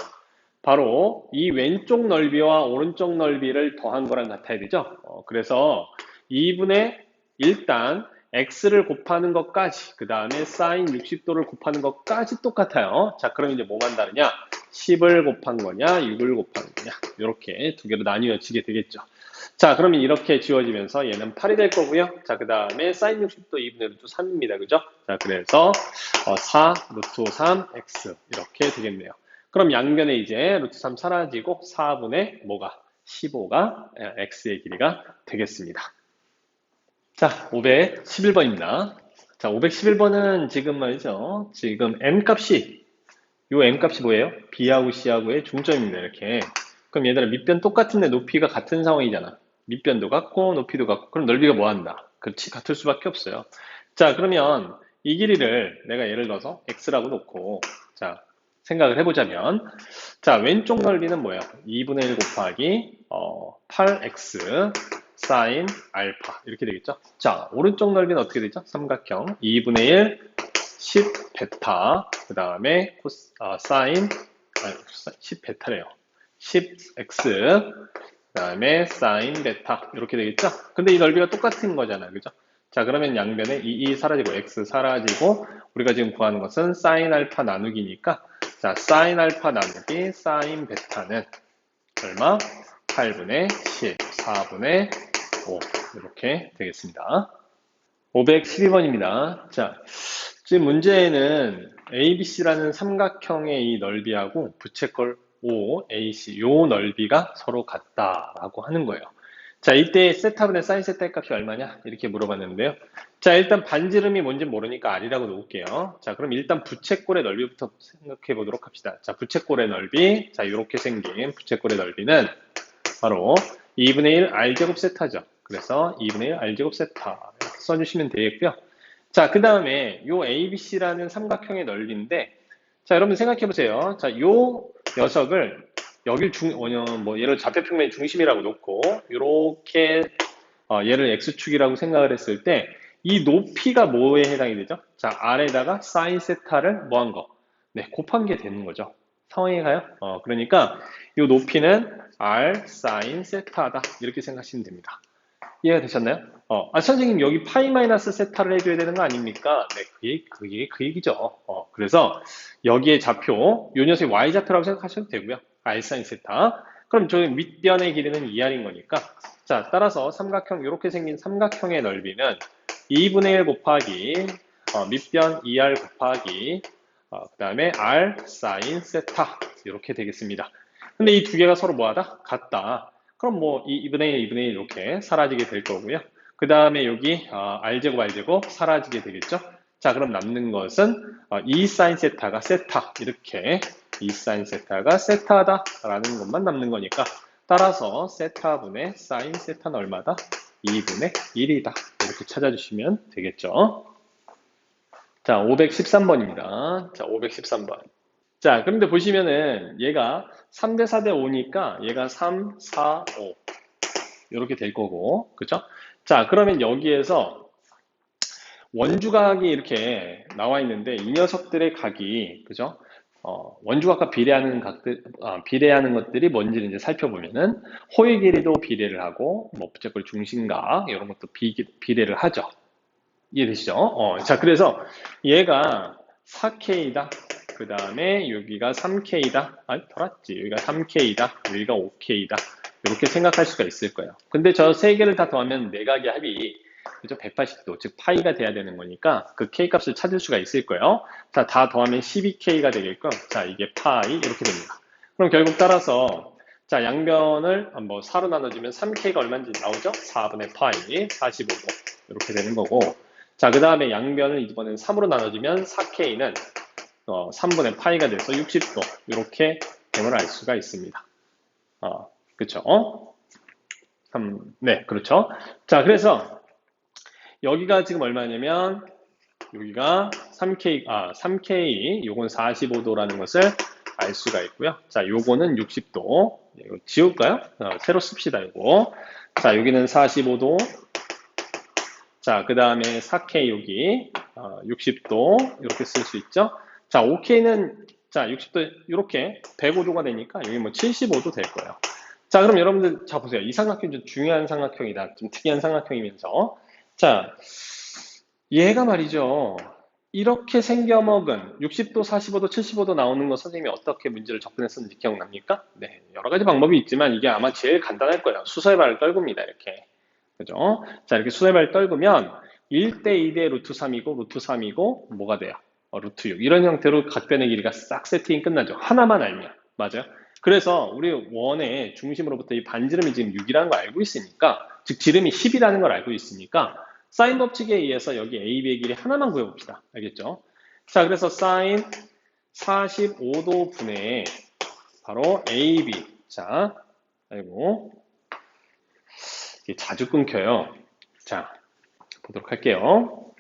바로 이 왼쪽 넓이와 오른쪽 넓이를 더한 거랑 같아야 되죠. 그래서 2분의 일단 x를 곱하는 것까지, 그 다음에 sin 60도를 곱하는 것까지 똑같아요. 자, 그럼 이제 뭐만 다르냐? 10을 곱한 거냐, 6을 곱한 거냐. 이렇게 두 개로 나뉘어지게 되겠죠. 자, 그러면 이렇게 지워지면서 얘는 8이 될 거고요. 자, 그 다음에 sin 60도 2분의 루트 3입니다. 그죠? 자, 그래서 4 루트 3 x 이렇게 되겠네요. 그럼 양변에 이제 루트 3 사라지고 4분의 뭐가? 15가 x의 길이가 되겠습니다. 자, 511번입니다. 자, 511번은 지금 말이죠. 지금 m값이, 요 m값이 뭐예요? b하고 c하고의 중점입니다. 이렇게. 그럼 얘들아, 밑변 똑같은데 높이가 같은 상황이잖아. 밑변도 같고 높이도 같고. 그럼 넓이가 뭐 한다? 그렇지, 같을 수밖에 없어요. 자, 그러면 이 길이를 내가 예를 들어서 x라고 놓고, 자, 생각을 해보자면, 자, 왼쪽 넓이는 뭐야? 2분의 1 곱하기 8x sin 알파 이렇게 되겠죠? 자, 오른쪽 넓이는 어떻게 되죠? 삼각형 2분의 1 10 베타 그 다음에 sin 10 베타래요. 10x 그 다음에 sin 베타 이렇게 되겠죠? 근데 이 넓이가 똑같은 거잖아요. 그죠? 자, 그러면 양변에 2 사라지고 x 사라지고 우리가 지금 구하는 것은 sin 알파 나누기니까 자, sin 알파 나누기 sin 베타는 얼마? 8분의 10, 4분의 5 이렇게 되겠습니다. 512번입니다. 자, 지금 문제에는 ABC라는 삼각형의 이 넓이하고 부채꼴 OAC 요 넓이가 서로 같다라고 하는 거예요. 자, 이때 세타분의 사인 세타의 값이 얼마냐? 이렇게 물어봤는데요. 자, 일단 반지름이 뭔지 모르니까 R이라고 놓을게요. 자, 그럼 일단 부채꼴의 넓이부터 생각해 보도록 합시다. 자, 부채꼴의 넓이. 자, 이렇게 생긴 부채꼴의 넓이는 바로 2분의 1 R제곱 세타죠. 그래서 2분의 1 R제곱 세타 써주시면 되겠고요. 자, 그 다음에 요 ABC라는 삼각형의 넓이인데, 자, 여러분 생각해 보세요. 자, 요 녀석을 여길 예를 좌표평면의 중심이라고 놓고, 요렇게, 얘를 X축이라고 생각을 했을 때, 이 높이가 뭐에 해당이 되죠? 자, R에다가 sin 세타를 뭐 한 거? 네, 곱한 게 되는 거죠. 상황이 가요? 그러니까, 요 높이는 R sin 세타다. 이렇게 생각하시면 됩니다. 이해가 되셨나요? 선생님, 여기 파이 마이너스 세타를 해줘야 되는 거 아닙니까? 네, 그게 그 얘기죠. 그래서 여기에 좌표, 요 녀석이 y좌표라고 생각하셔도 되고요. r sin 세타. 그럼 저기 밑변의 길이는 2r인 거니까. 자, 따라서 삼각형, 이렇게 생긴 삼각형의 넓이는 2분의 1 곱하기, 밑변 2r 곱하기, 그 다음에 r sin 세타. 이렇게 되겠습니다. 근데 이 두 개가 서로 뭐하다? 같다. 그럼 뭐 2분의 1, 2분의 1 이렇게 사라지게 될 거고요. 그 다음에 여기 R제곱, R제곱 사라지게 되겠죠. 자, 그럼 남는 것은 2 sin 세타가 세타 이렇게 2 sin 세타가 세타다라는 것만 남는 거니까 따라서 세타분의 sin 세타는 얼마다? 2분의 1이다. 이렇게 찾아주시면 되겠죠. 자, 513번입니다. 자, 513번. 자, 그런데 보시면은 얘가 3대 4대 5니까 얘가 3, 4, 5 이렇게 될 거고, 그죠? 자, 그러면 여기에서 원주각이 이렇게 나와 있는데 이 녀석들의 각이, 그죠? 원주각과 비례하는 것들이 뭔지를 이제 살펴보면은 호의 길이도 비례를 하고, 뭐 부채꼴 중심각 이런 것도 비례를 하죠. 이해되시죠? 자, 그래서 얘가 4K다. 그 다음에 여기가 3K다. 아니, 덜었지. 여기가 3K다. 여기가 5K다. 이렇게 생각할 수가 있을 거예요. 근데 저 세 개를 다 더하면 내각의 합이 그죠? 180도, 즉 파이가 돼야 되는 거니까 그 K 값을 찾을 수가 있을 거예요. 자, 다 더하면 12K가 되겠고, 자, 이게 파이 이렇게 됩니다. 그럼 결국 따라서 자, 양변을 뭐 4로 나눠주면 3K가 얼마인지 나오죠? 4분의 파이, 45도 이렇게 되는 거고, 자, 그 다음에 양변을 이번엔 3으로 나눠주면 4K는 3분의 파이가 돼서 60도 이렇게 됨을 알 수가 있습니다. 그쵸? 네, 그렇죠. 자, 그래서 여기가 지금 얼마냐면 여기가 3K, 요건 45도라는 것을 알 수가 있고요. 자, 요거는 60도. 이거 지울까요? 새로 씁시다, 이거. 자, 여기는 45도. 자, 그 다음에 4K 여기. 60도 이렇게 쓸 수 있죠. 자, OK는 자, 60도 이렇게 105도가 되니까 여기 뭐 75도 될 거예요. 자, 그럼 여러분들 자 보세요. 이 삼각형 좀 중요한 삼각형이다. 좀 특이한 삼각형이면서 자, 얘가 말이죠. 이렇게 생겨먹은 60도, 45도, 75도 나오는 거 선생님이 어떻게 문제를 접근했었는지 기억납니까? 네, 여러 가지 방법이 있지만 이게 아마 제일 간단할 거예요. 수서의 발을 떨굽니다. 이렇게. 그죠? 자, 이렇게 수서의 발을 떨구면 1대 2대 루트 3이고 루트 3이고 뭐가 돼요? 루트 6. 이런 형태로 각변의 길이가 싹 세팅이 끝나죠. 하나만 알면. 맞아요? 그래서 우리 원의 중심으로부터 이 반지름이 지금 6이라는 걸 알고 있으니까 즉 지름이 10이라는 걸 알고 있으니까 사인 법칙에 의해서 여기 AB의 길이 하나만 구해봅시다. 알겠죠? 자, 그래서 사인 45도 분의 바로 AB. 자, 아이고. 이게 자주 끊겨요. 자, 보도록 할게요.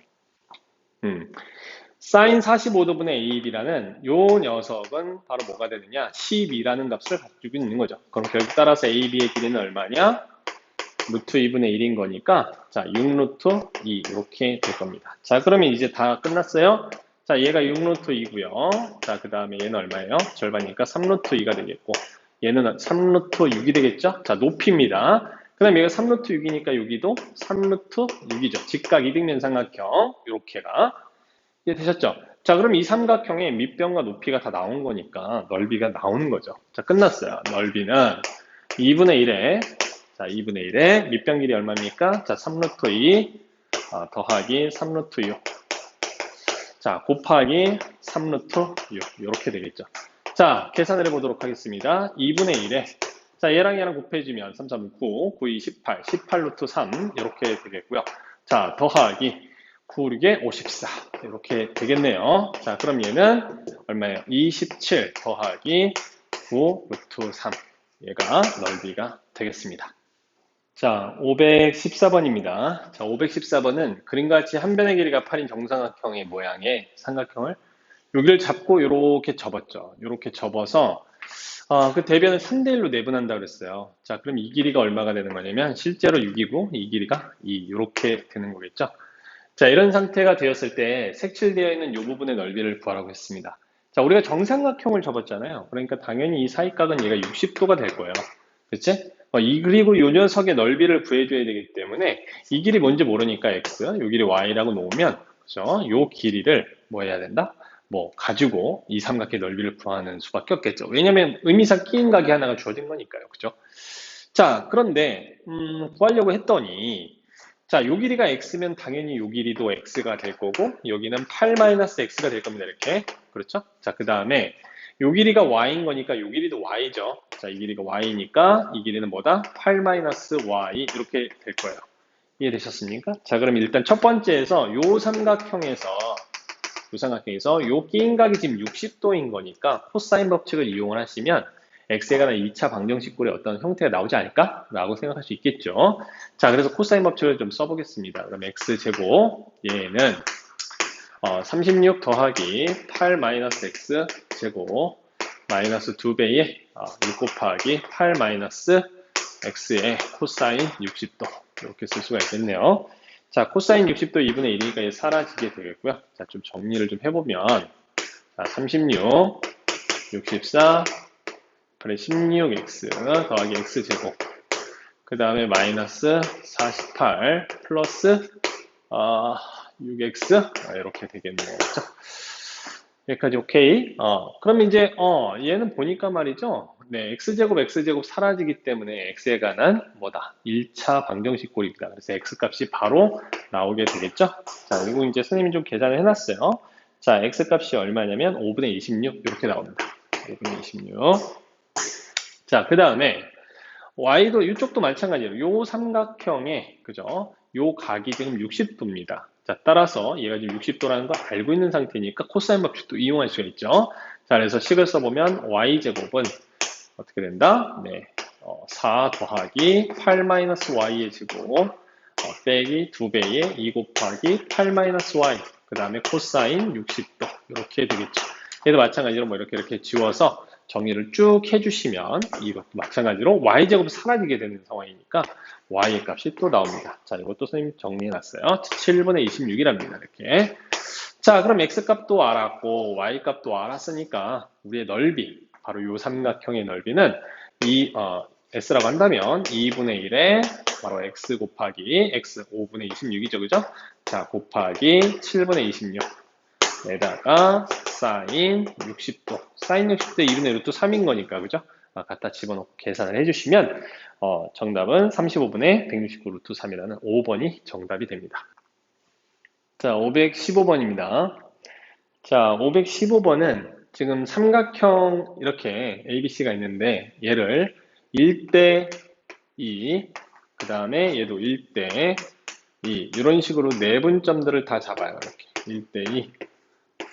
사인 45도분의 AB라는 요 녀석은 바로 뭐가 되느냐? 12라는 값을 가지고 있는 거죠. 그럼 결국 따라서 AB의 길이는 얼마냐? 루트 2분의 1인 거니까 자 6루트 2 이렇게 될 겁니다. 자 그러면 이제 다 끝났어요. 자 얘가 6루트 2고요. 자 그 다음에 얘는 얼마예요? 절반이니까 3루트 2가 되겠고 얘는 3루트 6이 되겠죠? 자 높이입니다. 그 다음에 얘가 3루트 6이니까 여기도 3루트 6이죠. 직각 이등변 삼각형 이렇게가 이해되셨죠? 자 그럼 이 삼각형의 밑변과 높이가 다 나온 거니까 넓이가 나오는 거죠. 자 끝났어요. 넓이는 2분의 1에 자, 2분의 1에 밑변 길이 얼마입니까? 자, 3루트 2 더하기 3루트 6. 자, 곱하기 3루트 6. 이렇게 되겠죠. 자, 계산을 해보도록 하겠습니다. 2분의 1에 자, 얘랑 얘랑 곱해주면 3, 3, 9, 9, 2, 18, 18루트 3 이렇게 되겠고요. 자, 더하기 9, 6에 54 이렇게 되겠네요. 자, 그럼 얘는 얼마예요? 27 더하기 9 루트 3 얘가 넓이가 되겠습니다. 자, 514번입니다. 자, 514번은 그림과 같이 한 변의 길이가 8인 정삼각형의 모양의 삼각형을 여기를 잡고 이렇게 접었죠. 이렇게 접어서 그 대변을 3대 1로 내분한다 그랬어요. 자, 그럼 이 길이가 얼마가 되는 거냐면 실제로 6이고 이 길이가 2 이렇게 되는 거겠죠. 자, 이런 상태가 되었을 때 색칠되어 있는 이 부분의 넓이를 구하라고 했습니다. 자, 우리가 정삼각형을 접었잖아요. 그러니까 당연히 이 사이각은 얘가 60도가 될 거예요. 그치? 그리고 이 녀석의 넓이를 구해줘야 되기 때문에 이 길이 뭔지 모르니까 x, 요 길이 y라고 놓으면 그죠? 요 길이를 뭐 해야 된다? 뭐 가지고 이 삼각의 넓이를 구하는 수밖에 없겠죠. 왜냐면 의미상 끼인 각이 하나가 주어진 거니까요. 그죠? 자, 그런데 구하려고 했더니 자, 요 길이가 x면 당연히 요 길이도 x가 될 거고 여기는 8-x가 될 겁니다. 이렇게. 그렇죠? 자, 그 다음에 요 길이가 y인 거니까 요 길이도 y죠. 자, 이 길이가 y니까 이 길이는 뭐다? 8-y 이렇게 될 거예요. 이해되셨습니까? 자, 그럼 일단 첫 번째에서 요 삼각형에서 요 끼인 각이 지금 60도인 거니까 코사인 법칙을 이용을 하시면 x에 관한 2차 방정식꼴의 어떤 형태가 나오지 않을까? 라고 생각할 수 있겠죠. 자, 그래서 코사인 법칙을 좀 써보겠습니다. 그럼 x제곱 얘는 36 더하기 8-x 제곱 마이너스 2배의 6 곱하기 8-x의 코사인 60도 이렇게 쓸 수가 있겠네요. 자, 코사인 60도 2분의 1이니까 사라지게 되겠고요. 자, 좀 정리를 좀 해보면 자, 36, 64, 그래 16x 더하기 x제곱 그 다음에 마이너스 48 플러스 6x 이렇게 되겠네요. 그렇죠? 여기까지 오케이. 그럼 이제 얘는 보니까 말이죠. 네, x제곱 사라지기 때문에 x에 관한 뭐다? 1차 방정식꼴입니다. 그래서 x 값이 바로 나오게 되겠죠. 자, 그리고 이제 선생님이 좀 계산을 해놨어요. 자, x 값이 얼마냐면 5분의 26 이렇게 나옵니다. 5분의 26. 자, 그 다음에 y도 이쪽도 마찬가지예요. 요 삼각형에 그죠? 요 각이 지금 60도입니다. 자, 따라서 얘가 지금 60도라는 걸 알고 있는 상태니까 코사인 법칙도 이용할 수가 있죠. 자, 그래서 식을 써보면 y제곱은 어떻게 된다? 네, 4 더하기 8-y의 제곱 빼기 2배의 2 곱하기 8-y 그 다음에 코사인 60도 이렇게 되겠죠. 얘도 마찬가지로 뭐 이렇게 지워서 정리를 쭉 해주시면 이것도 마찬가지로 y제곱 사라지게 되는 상황이니까 y의 값이 또 나옵니다. 자, 이것도 선생님 정리해놨어요. 7분의 26이랍니다. 이렇게. 자, 그럼 x값도 알았고 y값도 알았으니까 우리의 넓이, 바로 이 삼각형의 넓이는 s라고 한다면 2분의 1에 바로 x 곱하기 x 5분의 26이죠. 그죠? 자, 곱하기 7분의 26 에다가 사인 60도. 사인 60도 2분의 루트 3인 거니까, 그죠? 갖다 집어넣고 계산을 해주시면, 정답은 35분의 169 루트 3이라는 5번이 정답이 됩니다. 자, 515번입니다. 자, 515번은 지금 삼각형 이렇게 ABC가 있는데, 얘를 1대 2, 그 다음에 얘도 1대 2, 이런 식으로 내분점들을 다 잡아요. 이렇게. 1대 2.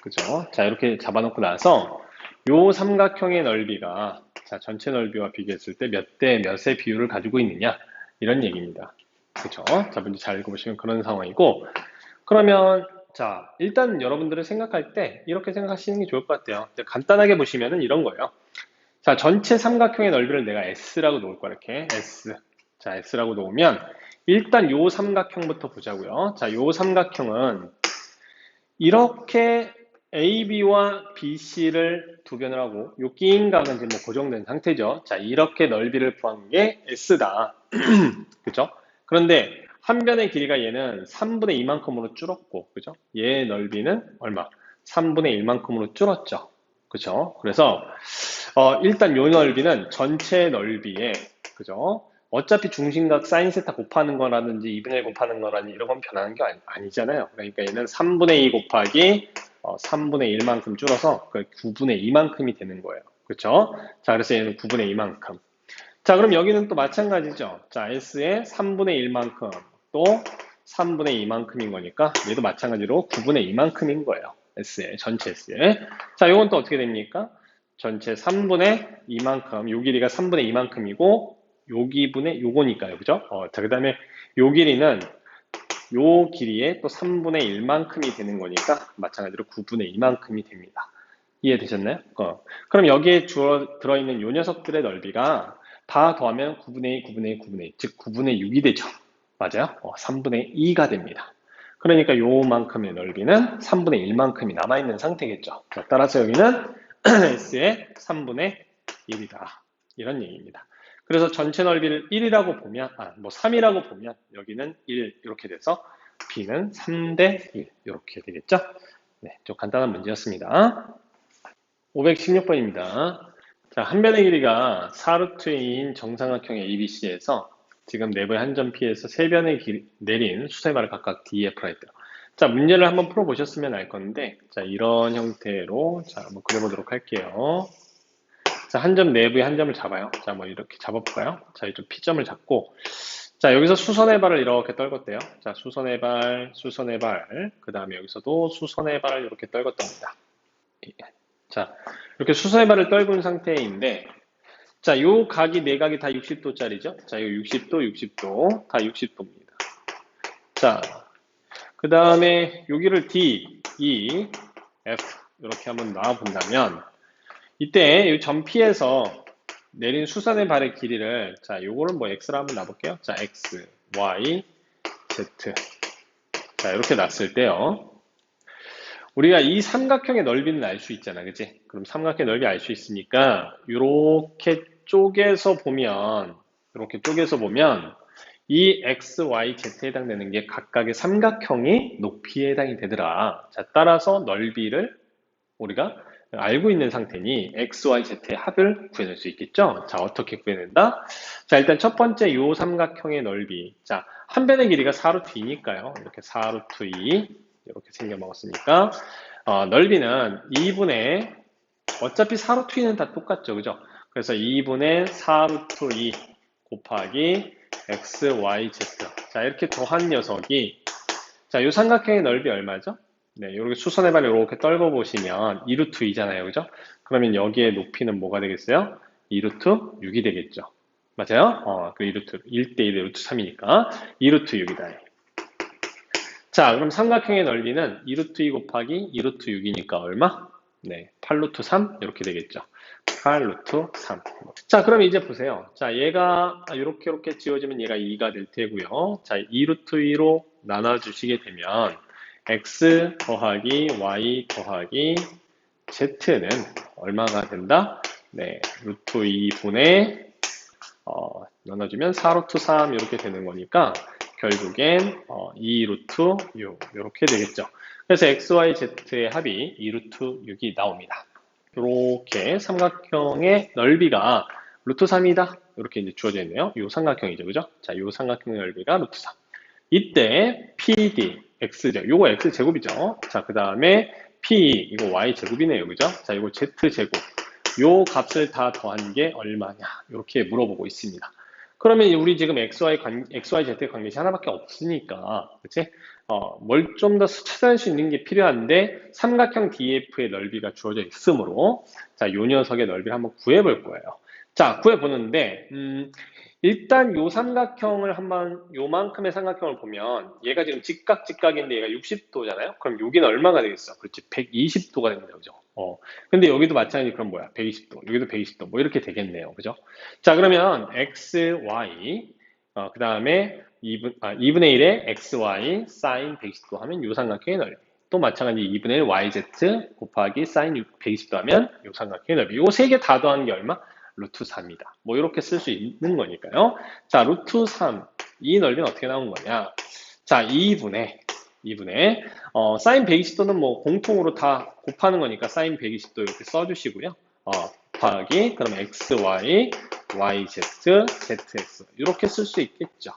그죠? 자, 이렇게 잡아놓고 나서 요 삼각형의 넓이가 자, 전체 넓이와 비교했을 때 몇 대 몇의 비율을 가지고 있느냐 이런 얘기입니다. 그죠? 자, 문제 잘 읽어보시면 그런 상황이고 그러면 자, 일단 여러분들은 생각할 때 이렇게 생각하시는 게 좋을 것 같아요. 간단하게 보시면은 이런 거예요. 자, 전체 삼각형의 넓이를 내가 S라고 놓을 거야. 이렇게 S. 자, S라고 놓으면 일단 요 삼각형부터 보자고요. 자, 요 삼각형은 이렇게 AB와 BC를 두 변을 하고 요 끼인각은 지금 뭐 고정된 상태죠. 자, 이렇게 넓이를 구한 게 S다. 그죠? 그런데 한 변의 길이가 얘는 3분의 2만큼으로 줄었고, 그죠? 얘의 넓이는 얼마? 3분의 1만큼으로 줄었죠. 그죠? 그래서 일단 요 넓이는 전체 넓이에, 그죠? 어차피 중심각 사인 세타 곱하는 거라든지 2분의 1 곱하는 거라든지 이런 건 변하는 게 아니잖아요. 그러니까 얘는 3분의 2 곱하기 3분의 1만큼 줄어서 9분의 2만큼이 되는 거예요. 그렇죠? 자, 그래서 얘는 9분의 2만큼. 자, 그럼 여기는 또 마찬가지죠. 자, S의 3분의 1만큼 또 3분의 2만큼인 거니까 얘도 마찬가지로 9분의 2만큼인 거예요. S의 전체 S의. 자, 요건 또 어떻게 됩니까? 전체 3분의 2만큼, 요 길이가 3분의 2만큼이고 요 기분의 요거니까요. 그죠? 자, 그 다음에 요 길이는 요 길이에 또 3분의 1만큼이 되는 거니까 마찬가지로 9분의 2만큼이 됩니다. 이해되셨나요? 그럼 여기에 들어있는 요 녀석들의 넓이가 다 더하면 9분의 2, 9분의 2, 9분의 2, 즉 9분의 6이 되죠. 맞아요? 3분의 2가 됩니다. 그러니까 요만큼의 넓이는 3분의 1만큼이 남아있는 상태겠죠. 자, 따라서 여기는 S의 3분의 1이다. 이런 얘기입니다. 그래서 전체 넓이를 1이라고 보면, 3이라고 보면 여기는 1 이렇게 돼서 B는 3대 1 이렇게 되겠죠. 네, 좀 간단한 문제였습니다. 516번입니다. 자, 한 변의 길이가 4루트인 정삼각형 ABC에서 지금 내부의 한 점 P에서 세 변의 내린 수세마를 각각 DF라 했대요. 자, 문제를 한번 풀어보셨으면 알 건데, 자, 이런 형태로, 자, 한번 그려보도록 할게요. 자, 한 점 내부에 한 점을 잡아요. 자, 뭐 이렇게 잡아볼까요? 자, 이쪽 P점을 잡고, 자, 여기서 수선의 발을 이렇게 떨궜대요. 자, 수선의 발, 수선의 발, 그 다음에 여기서도 수선의 발을 이렇게 떨궜답니다. 자, 이렇게 수선의 발을 떨군 상태인데, 자, 요 각이 네 각이 다 60도짜리죠? 자, 요 60도, 60도, 다 60도입니다. 자, 그 다음에 여기를 D, E, F 이렇게 한번 놔본다면 이때 이 점 P에서 내린 수선의 발의 길이를 자, 요거를 뭐 X로 한번 놔볼게요. 자, X, Y, Z 자, 이렇게 놨을 때요. 우리가 이 삼각형의 넓이는 알 수 있잖아, 그치? 그럼 삼각형의 넓이 알 수 있으니까 이렇게 쪼개서 보면 이 X, Y, Z에 해당되는 게 각각의 삼각형의 높이에 해당이 되더라. 자, 따라서 넓이를 우리가 알고 있는 상태니 X, Y, Z의 합을 구해낼 수 있겠죠? 자, 어떻게 구해낸다? 자, 일단 첫 번째 이 삼각형의 넓이. 자, 한 변의 길이가 4루트 2니까요. 이렇게 4루트 2 이렇게 생겨 먹었으니까 넓이는 2분의 어차피 4루트 2는 다 똑같죠, 그죠? 그래서 2분의 4루트 2 곱하기 x, y, z. 자, 이렇게 더한 녀석이 자, 이 삼각형의 넓이 얼마죠? 네, 이렇게 수선의 발을 이렇게 떨궈 보시면 2루트 2잖아요, 그죠? 그러면 여기에 높이는 뭐가 되겠어요? 2루트 6이 되겠죠. 맞아요? 그 2루트 1대 1의 루트 3이니까 2루트 6이다. 자, 그럼 삼각형의 넓이는 2루트 2 곱하기 2루트 6이니까 얼마? 네, 8루트 3 이렇게 되겠죠. 8루트 3. 자, 그럼 이제 보세요. 자, 얘가 이렇게 지워지면 얘가 2가 될 테고요. 자, 2루트 2로 나눠주시게 되면 x 더하기 y 더하기 z는 얼마가 된다? 네, 루트 2분의 나눠주면 4루트 3 이렇게 되는 거니까 결국엔 2루트 6 이렇게 되겠죠. 그래서 xy, z의 합이 2루트 6이 나옵니다. 이렇게 삼각형의 넓이가 루트 3이다. 이렇게 이제 주어져 있네요. 이 삼각형이죠. 그죠? 자, 이 삼각형의 넓이가 루트 3. 이때 PD, x죠. 요거 x제곱이죠. 자, 그 다음에 P, 이거 y제곱이네요. 그죠? 자, 이거 z제곱. 요 값을 다 더한 게 얼마냐? 이렇게 물어보고 있습니다. 그러면 우리 지금 XYZ 관계시 하나밖에 없으니까, 그치? 뭘 좀 더 찾아낼 수 있는 게 필요한데, 삼각형 DF의 넓이가 주어져 있으므로, 자, 요 녀석의 넓이를 한번 구해볼 거예요. 자, 구해보는데, 일단 요 삼각형을 한번, 요만큼의 삼각형을 보면, 얘가 지금 직각인데 얘가 60도잖아요? 그럼 여기는 얼마가 되겠어? 그렇지, 120도가 됩니다. 그죠? 근데 여기도 마찬가지 그럼 뭐야? 120도, 여기도 120도, 뭐 이렇게 되겠네요. 그죠? 자, 그러면 x, y, 그 다음에 2분의 1의 x, y, sin 120도 하면 요 삼각형의 넓이. 또 마찬가지 2분의 1 yz 곱하기 sin 120도 하면 요 삼각형의 넓이. 요 세 개 다 더한 게 얼마? 루트 3이다. 뭐 이렇게 쓸 수 있는 거니까요. 자, 루트 3. 이 넓이는 어떻게 나온 거냐? 자, 2분의 사인 120도는 뭐 공통으로 다 곱하는 거니까 사인 120도 이렇게 써주시고요. 곱하기 그럼 xy, yz, zx 이렇게 쓸 수 있겠죠.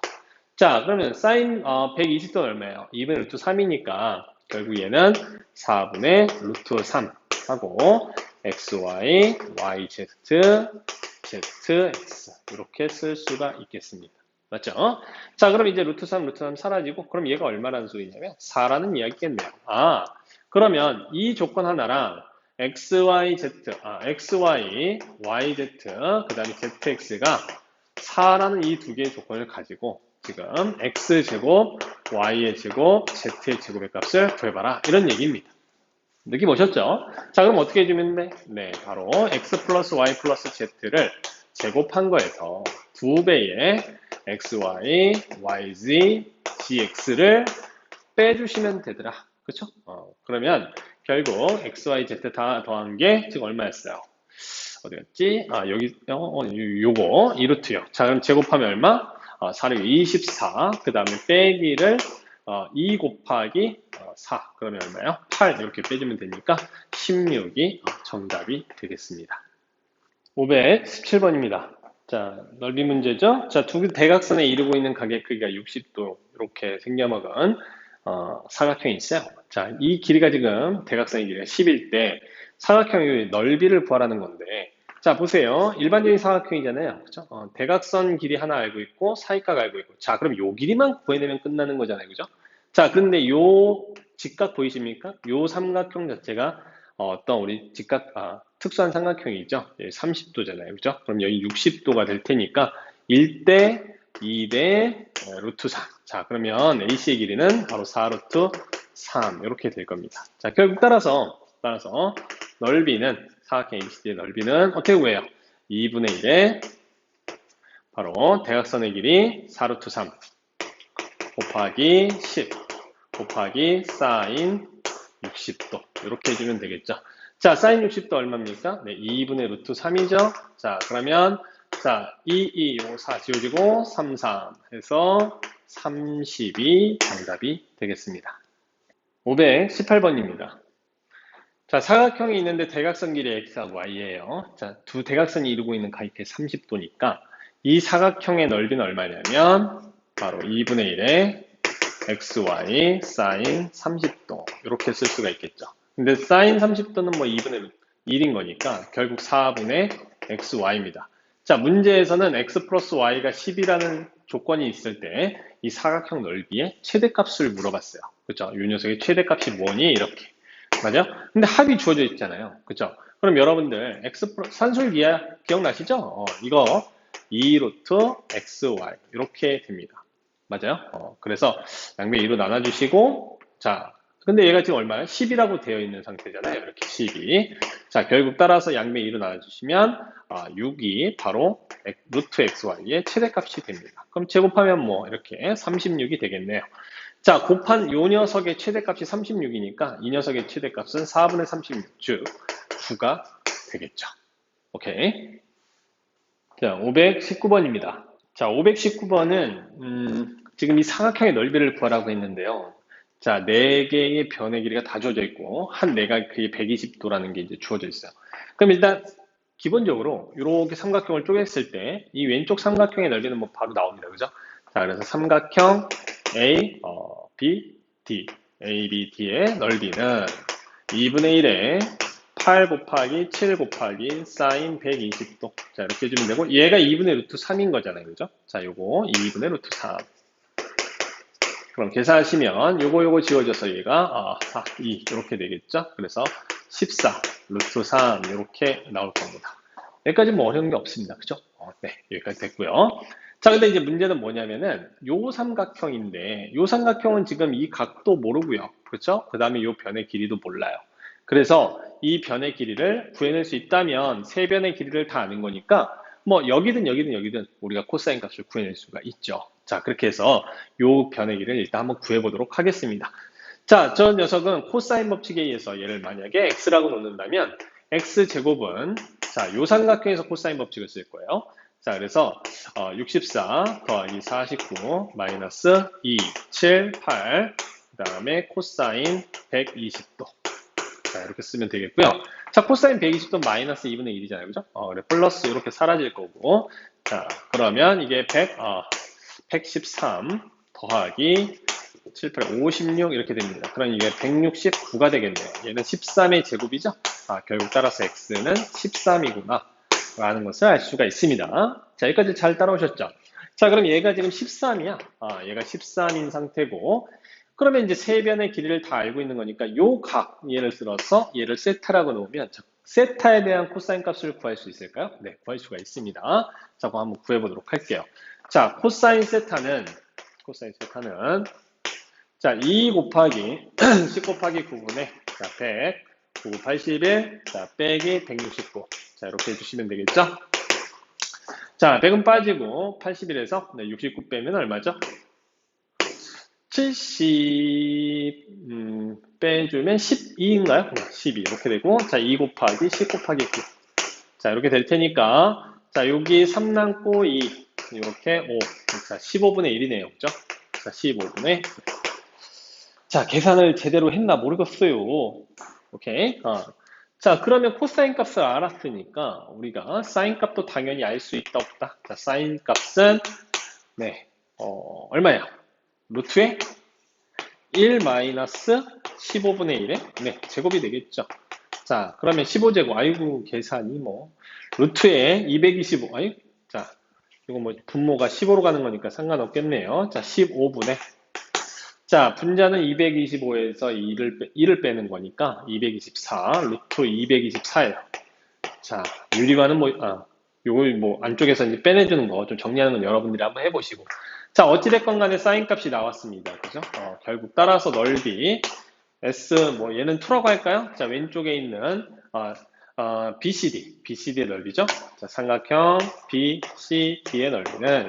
자, 그러면 사인 120도는 얼마예요? 2분의 루트 3이니까 결국 얘는 4분의 루트 3 하고 xy, yz, zx 이렇게 쓸 수가 있겠습니다. 맞죠? 자, 그럼 이제 루트 3 사라지고, 그럼 얘가 얼마라는 소리냐면 4라는 이야기겠네요. 그러면 이 조건 하나랑 xy, yz, 그 다음에 zx가 4라는 이 두 개의 조건을 가지고 지금 x제곱, y의 제곱, z의 제곱의 값을 구해봐라. 이런 얘기입니다. 느낌 오셨죠? 자, 그럼 어떻게 해주면 돼? 네, 바로 x 플러스 y 플러스 z를 제곱한 거에서 2배의 xy, yz, gx를 빼주시면 되더라. 그쵸? 그러면 결국 xy, z 다 더한 게 지금 얼마였어요? 어디였지? 여기, 요거, 2루트요. 자, 그럼 제곱하면 얼마? 4를 24. 그 다음에 빼기를 2 곱하기 4. 그러면 얼마요? 8. 이렇게 빼주면 되니까 16이 정답이 되겠습니다. 517번입니다. 자, 넓이 문제죠? 자, 두 대각선에 이루고 있는 가게 크기가 60도 이렇게 생겨먹은 사각형이 있어요. 자, 이 길이가 지금 대각선의 길이가 10일 때 사각형의 넓이를 구하라는 건데, 자, 보세요. 일반적인 사각형이잖아요. 그죠? 대각선 길이 하나 알고 있고, 사이각 알고 있고. 자, 그럼 요 길이만 구해내면 끝나는 거잖아요. 그죠? 자, 근데 요 직각 보이십니까? 요 삼각형 자체가 어떤 우리 특수한 삼각형이죠. 30도잖아요. 그죠? 그럼 여기 60도가 될 테니까 1대 2대 루트 3. 자, 그러면 AC의 길이는 바로 4루트 3 이렇게 될 겁니다. 자, 결국 따라서 넓이는 사각형 ABCD의 넓이는 어떻게 구해요? 2분의 1에 바로 대각선의 길이 4루트 3 곱하기 10 곱하기 사인 60도 이렇게 해주면 되겠죠. 자, 사인 60도 얼마입니까? 네, 2분의 루트 3이죠. 자, 그러면 자, 2, 5, 4 지워지고 3, 3 해서 30이 정답이 되겠습니다. 518번입니다. 자, 사각형이 있는데 대각선 길이 x하고 y예요. 자, 두 대각선이 이루고 있는 가이드 30도니까 이 사각형의 넓이는 얼마냐면 바로 2분의 1의 xy sin 30도 이렇게 쓸 수가 있겠죠. 근데 sin 30도는 뭐 2분의 1인 거니까 결국 4분의 xy입니다. 자, 문제에서는 x 플러스 y가 10이라는 조건이 있을 때 이 사각형 넓이의 최대값을 물어봤어요. 그렇죠? 이 녀석의 최대값이 뭐니? 이렇게. 맞아요? 근데 합이 주어져 있잖아요. 그렇죠? 그럼 여러분들 산술 기억나시죠? 이거 2루트 xy 이렇게 됩니다. 맞아요? 그래서 양변 2로 나눠주시고 자, 근데 얘가 지금 얼마야? 10이라고 되어 있는 상태잖아요. 이렇게 12. 자, 결국 따라서 양변 2로 나눠주시면 6이 바로 루트 xy의 최대값이 됩니다. 그럼 제곱하면 뭐 이렇게 36이 되겠네요. 자, 곱한 요 녀석의 최대값이 36이니까 이 녀석의 최대값은 4분의 36, 즉 9가 되겠죠. 오케이. 자, 519번입니다. 자, 519번은 지금 이 삼각형의 넓이를 구하라고 했는데요. 자, 4개의 변의 길이가 다 주어져 있고 한 내각이 120도라는 게 이제 주어져 있어요. 그럼 일단 기본적으로 이렇게 삼각형을 쪼갰을 때 이 왼쪽 삼각형의 넓이는 뭐 바로 나옵니다. 그죠? 자, 그래서 삼각형 A, B, D, A, B, D의 넓이는 2분의 1에 8 곱하기 7 곱하기 사인 120도. 자, 이렇게 해주면 되고, 얘가 2분의 루트 3인 거잖아요. 그죠? 자, 요거 2분의 루트 3. 그럼 계산하시면 요거 지워져서 얘가 2 이렇게 되겠죠? 그래서 14 루트 3 이렇게 나올 겁니다. 여기까지 뭐 어려운 게 없습니다. 그죠? 네, 여기까지 됐고요. 자, 근데 이제 문제는 뭐냐면은 요 삼각형인데 요 삼각형은 지금 이 각도 모르고요. 그렇죠? 그 다음에 요 변의 길이도 몰라요. 그래서 이 변의 길이를 구해낼 수 있다면 세 변의 길이를 다 아는 거니까 뭐 여기든 우리가 코사인 값을 구해낼 수가 있죠. 자, 그렇게 해서 요 변의 길이를 일단 한번 구해보도록 하겠습니다. 자, 저 녀석은 코사인 법칙에 의해서 얘를 만약에 x라고 놓는다면 x제곱은 자, 요 삼각형에서 코사인 법칙을 쓸 거예요. 자, 그래서 64 더하기 49 마이너스 2, 7, 8 그 다음에 코사인 120도. 자, 이렇게 쓰면 되겠고요. 자, 코사인 120도 마이너스 2분의 1이잖아요. 그죠? 그래, 플러스 이렇게 사라질 거고. 자, 그러면 이게 113 더하기 7, 8, 56 이렇게 됩니다. 그럼 이게 169가 되겠네요. 얘는 13의 제곱이죠? 결국 따라서 x는 13이구나. 라는 것을 알 수가 있습니다. 자, 여기까지 잘 따라오셨죠? 자, 그럼 얘가 지금 13이야. 얘가 13인 상태고. 그러면 이제 세 변의 길이를 다 알고 있는 거니까 요 각, 예를 들어서 얘를 세타라고 놓으면 세타에 대한 코사인 값을 구할 수 있을까요? 네, 구할 수가 있습니다. 자, 그럼 한번 구해보도록 할게요. 자, 코사인 세타는 자, 2 곱하기 10 곱하기 9분의 자, 100, 9, 81, 자, 빼기 169. 자, 이렇게 해주시면 되겠죠? 자, 100은 빠지고 81에서 69 빼면 얼마죠? 70 빼주면 12인가요? 12 이렇게 되고 자, 2 곱하기 10 곱하기 9. 자, 이렇게 될 테니까 자, 여기 3 남고 2 이렇게 5. 자, 15분의 1이네요. 그죠? 자, 15분의 자, 계산을 제대로 했나 모르겠어요. 오케이. 자, 그러면 코사인 값을 알았으니까 우리가 사인 값도 당연히 알 수 있다 없다. 자, 사인 값은 네, 얼마야? 루트에 1 마이너스 15분의 1에 네, 제곱이 되겠죠. 자, 그러면 15제곱 아이고 계산이 뭐 루트에 225 아이 자, 이거 뭐 분모가 15로 가는 거니까 상관없겠네요. 자, 15분의 자, 분자는 225에서 2를 빼는 거니까 224 루트 224예요. 자, 유리관은 요거 뭐 안쪽에서 이제 빼내주는 거 좀 정리하는 건 여러분들이 한번 해보시고. 자, 어찌됐건 간에 사인 값이 나왔습니다. 그죠? 결국 따라서 넓이 S 뭐 얘는 2라고 할까요? 자, 왼쪽에 있는 BCD의 넓이죠. 자, 삼각형 BCD의 넓이는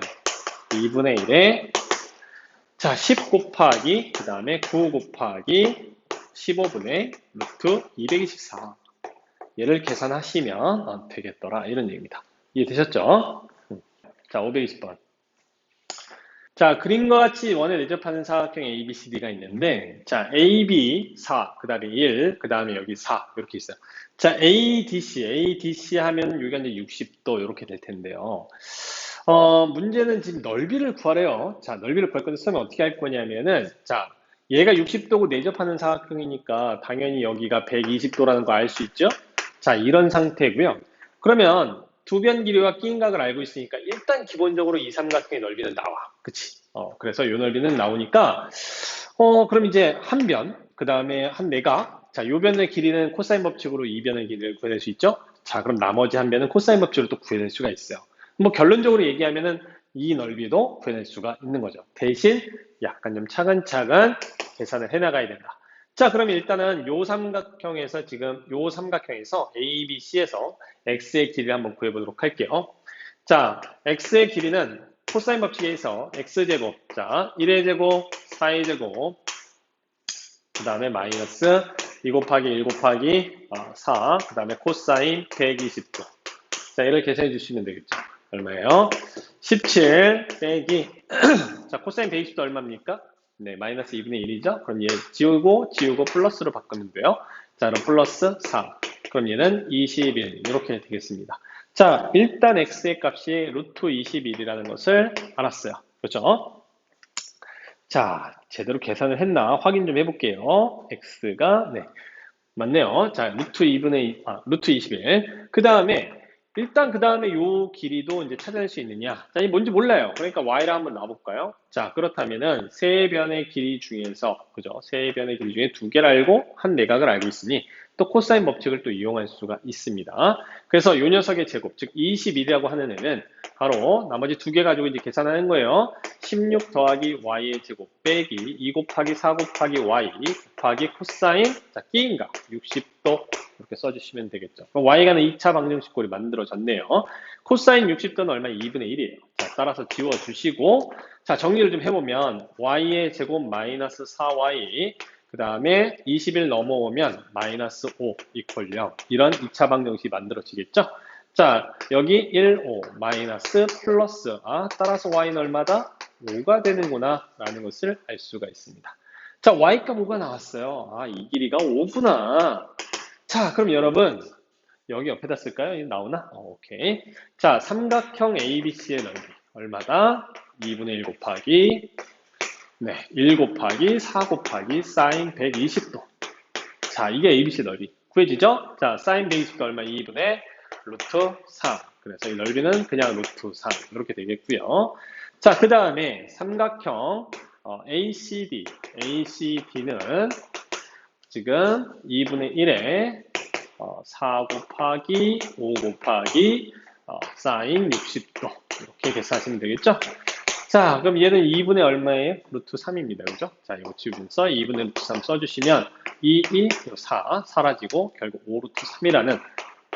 2분의 1에 자, 10 곱하기 그 다음에 9 곱하기 15분의 루트 224 얘를 계산하시면 되겠더라 이런 얘기입니다. 이해되셨죠? 자, 520번. 자, 그림과 같이 원에 내접하는 사각형 ABCD가 있는데, 자, AB 4, 그 다음에 1, 그 다음에 여기 4, 이렇게 있어요. 자, ADC 하면 여기가 이제 60도 이렇게 될 텐데요. 문제는 지금 넓이를 구하래요. 자, 넓이를 구할 건데, 처음에 어떻게 할 거냐면은, 자, 얘가 60도고 내접하는 사각형이니까, 당연히 여기가 120도라는 거 알 수 있죠? 자, 이런 상태고요. 그러면, 두 변 길이와 끼인 각을 알고 있으니까 일단 기본적으로 이 삼각형의 넓이는 나와. 그치? 그래서 이 넓이는 나오니까 그럼 이제 한 변, 그 다음에 한 내각. 자, 요 변의 길이는 코사인 법칙으로 이 변의 길이를 구해낼 수 있죠? 자, 그럼 나머지 한 변은 코사인 법칙으로 또 구해낼 수가 있어요. 뭐 결론적으로 얘기하면은 이 넓이도 구해낼 수가 있는 거죠. 대신 약간 좀 차근차근 계산을 해나가야 된다. 자, 그럼 일단은 요 삼각형에서 지금 요 삼각형에서 ABC에서 x의 길이를 한번 구해보도록 할게요. 자, x의 길이는 코사인 법칙에 의해서 x제곱, 자, 1의 제곱, 4의 제곱, 그 다음에 마이너스 2 곱하기 1 곱하기 4, 그 다음에 코사인 120도. 자, 얘를 계산해 주시면 되겠죠. 얼마예요? 17 빼기 자, 코사인 120도 얼마입니까? 네, 마이너스 2분의 1이죠? 그럼 얘 지우고 플러스로 바꾸면 돼요. 자, 그럼 플러스 4. 그럼 얘는 21 이렇게 되겠습니다. 자, 일단 x의 값이 루트 21이라는 것을 알았어요. 그렇죠? 자, 제대로 계산을 했나 확인 좀 해볼게요. x가 네, 맞네요. 자, 루트 21. 그 다음에, 일단 그 다음에 요 길이도 이제 찾아낼 수 있느냐. 자, 이 뭔지 몰라요. 그러니까 y를 한번 놔볼까요? 자, 그렇다면은 세 변의 길이 중에서, 그죠? 세 변의 길이 중에 두 개를 알고 한 내각을 알고 있으니 또 코사인 법칙을 또 이용할 수가 있습니다. 그래서 요 녀석의 제곱, 즉 21이라고 하는 애는 바로 나머지 두 개 가지고 이제 계산하는 거예요. 16 더하기 y의 제곱 빼기 2 곱하기 4 곱하기 y 곱하기 코사인 자 끼인가 60도 이렇게 써주시면 되겠죠. 그럼 y가는 2차 방정식꼴이 만들어졌네요. 코사인 60도는 얼마? 2분의 1이에요. 자, 따라서 지워주시고 자 정리를 좀 해보면 y의 제곱 마이너스 4y 그 다음에 20일 넘어오면 마이너스 5 이퀄 0 이런 2차 방정식이 만들어지겠죠. 자, 여기 1, 5, 마이너스, 플러스. 따라서 y는 얼마다? 5가 되는구나. 라는 것을 알 수가 있습니다. 자, y값 5가 나왔어요. 이 길이가 5구나. 자, 그럼 여러분, 여기 옆에다 쓸까요? 이거 나오나? 오케이. 자, 삼각형 ABC의 넓이. 얼마다? 2분의 1 곱하기, 네, 1 곱하기 4 곱하기 사인 120도. 자, 이게 ABC 넓이. 구해지죠? 자, 사인 120도 얼마? 2분의 루트 3. 그래서 이 넓이는 그냥 루트 3. 이렇게 되겠고요. 자, 그 다음에 삼각형 ACD는 지금 2분의 1에 4 곱하기 5 곱하기 사인 60도. 이렇게 계산하시면 되겠죠? 자, 그럼 얘는 2분의 얼마예요? 루트 3입니다. 그죠? 자, 이거 지우면서 2분의 루트 3 써주시면 2, 4 사라지고 결국 5 루트 3이라는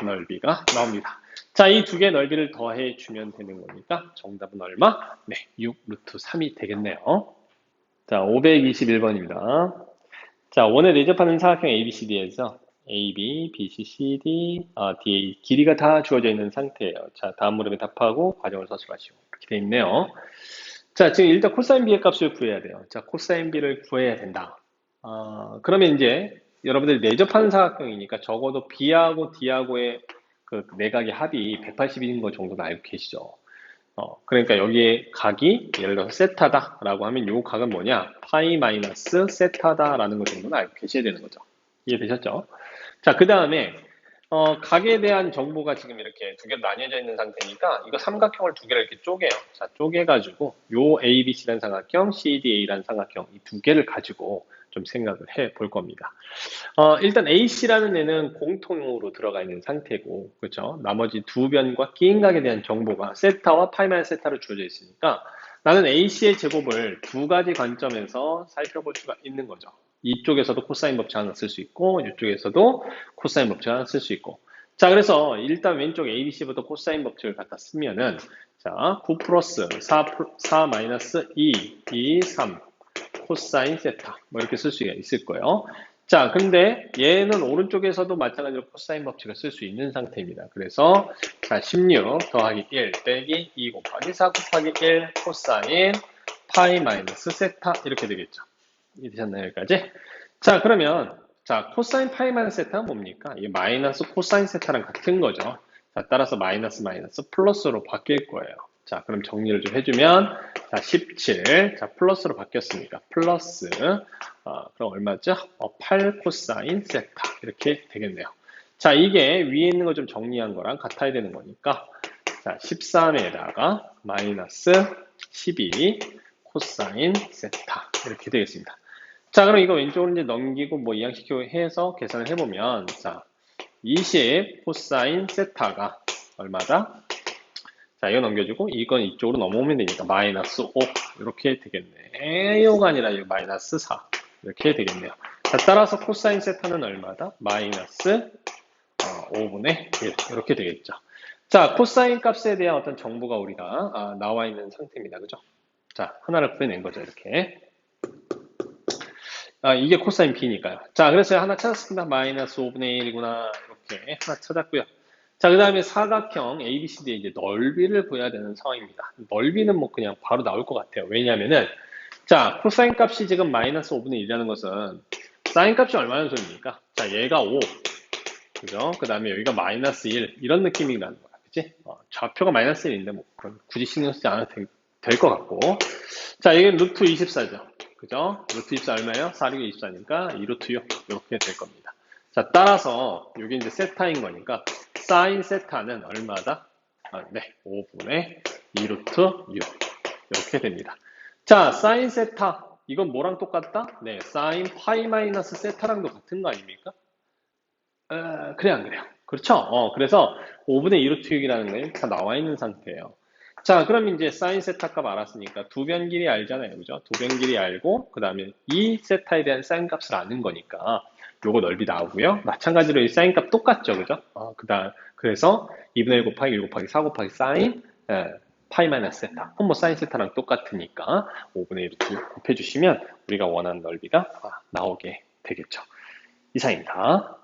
넓이가 나옵니다. 자, 이 두 개의 넓이를 더해 주면 되는 거니까 정답은 얼마? 네, 6 루트 3이 되겠네요. 자, 521번입니다. 자, 원에 내접하는 사각형 ABCD에서 AB, BC, CD, DA 길이가 다 주어져 있는 상태예요. 자, 다음 물음에 답하고 과정을 서술하시고 이렇게 돼 있네요. 자, 지금 일단 코사인 B의 값을 구해야 돼요. 자, 코사인 B를 구해야 된다. 그러면 이제 여러분들이 내접하는 사각형이니까 적어도 B하고 D하고의 그 내각의 합이 180인 것 정도는 알고 계시죠. 그러니까 여기에 각이 예를 들어서 세타다라고 하면 이 각은 뭐냐? 파이 마이너스 세타다라는 것 정도는 알고 계셔야 되는 거죠. 이해되셨죠? 자, 그 다음에 각에 대한 정보가 지금 이렇게 두 개로 나뉘어져 있는 상태니까 이거 삼각형을 두 개를 이렇게 쪼개요. 자, 쪼개가지고 요 ABC라는 삼각형, CDA라는 삼각형 이 두 개를 가지고 좀 생각을 해 볼 겁니다. 일단 AC라는 애는 공통으로 들어가 있는 상태고, 그렇죠? 나머지 두 변과 끼인각에 대한 정보가 세타와 파이마이너스 세타로 주어져 있으니까 나는 AC의 제곱을 두 가지 관점에서 살펴볼 수가 있는 거죠. 이쪽에서도 코사인 법칙 하나 쓸 수 있고, 이쪽에서도 코사인 법칙 하나 쓸 수 있고. 자, 그래서 일단 왼쪽 ABC부터 코사인 법칙을 갖다 쓰면은, 자, 9 플러스 4 마이너스 2, 3, 코사인 세타. 뭐 이렇게 쓸 수가 있을 거예요. 자, 근데 얘는 오른쪽에서도 마찬가지로 코사인 법칙을 쓸 수 있는 상태입니다. 그래서, 자, 16 더하기 1 빼기 2 곱하기 4 곱하기 1 코사인 파이 마이너스 세타 이렇게 되겠죠. 이해되셨나요? 여기까지? 자, 그러면 자 코사인 파이 마이너스 세타는 뭡니까? 이 마이너스 코사인 세타랑 같은 거죠. 자, 따라서 마이너스 마이너스 플러스로 바뀔 거예요. 자, 그럼 정리를 좀 해주면 자, 17. 자, 플러스로 바뀌었으니까 플러스 그럼 얼마죠? 8 코사인 세타 이렇게 되겠네요. 자, 이게 위에 있는 거 좀 정리한 거랑 같아야 되는 거니까 자, 13에다가 마이너스 12 코사인 세타 이렇게 되겠습니다. 자, 그럼 이거 왼쪽으로 이제 넘기고 뭐 이항시키고 해서 계산을 해보면 자, 20 코사인 세타가 얼마다? 자, 이거 넘겨주고 이건 이쪽으로 넘어오면 되니까 마이너스 5 이렇게 되겠네. 5가 아니라 이거 마이너스 4 이렇게 되겠네요. 자, 따라서 코사인 세타는 얼마다? 마이너스 5분의 1 이렇게 되겠죠. 자, 코사인 값에 대한 어떤 정보가 우리가 나와 있는 상태입니다. 그죠? 자, 하나를 구해낸 거죠. 이렇게. 이게 코사인 B니까요. 자, 그래서 하나 찾았습니다. 마이너스 5분의 1이구나. 이렇게 하나 찾았고요. 자, 그 다음에 사각형 ABCD의 이제 넓이를 구해야 되는 상황입니다. 넓이는 뭐 그냥 바로 나올 것 같아요. 왜냐면은, 자, 코사인 값이 지금 마이너스 5분의 1이라는 것은 사인 값이 얼마나 소리입니까? 자, 얘가 5. 그죠? 그 다음에 여기가 마이너스 1. 이런 느낌이 나는 거야. 그치? 좌표가 마이너스 1인데 뭐, 굳이 신경 쓰지 않아도 될 것 같고. 자, 이게 루트 24죠. 그죠? 루트 24 얼마예요? 4, 6, 24니까 2루트 6. 이렇게 될 겁니다. 자, 따라서 이게 이제 세타인 거니까 사인 세타는 얼마다? 네, 5분의 2루트 6. 이렇게 됩니다. 자, 사인 세타. 이건 뭐랑 똑같다? 네, 사인 파이 마이너스 세타랑도 같은 거 아닙니까? 그래, 안 그래요? 그렇죠? 그래서 5분의 2루트 6이라는 게 다 나와 있는 상태예요. 자, 그럼 이제 사인 세타 값 알았으니까 두 변 길이 알잖아요. 그죠? 두 변 길이 알고, 그 다음에 이 세타에 대한 사인 값을 아는 거니까 요거 넓이 나오고요. 마찬가지로 이 사인 값 똑같죠. 그죠? 그래서 2분의 1 곱하기 1 곱하기 4 곱하기 사인, 파이 마이너스 세타. 그럼 뭐 사인 세타랑 똑같으니까 5분의 1을 곱해주시면 우리가 원하는 넓이가 나오게 되겠죠. 이상입니다.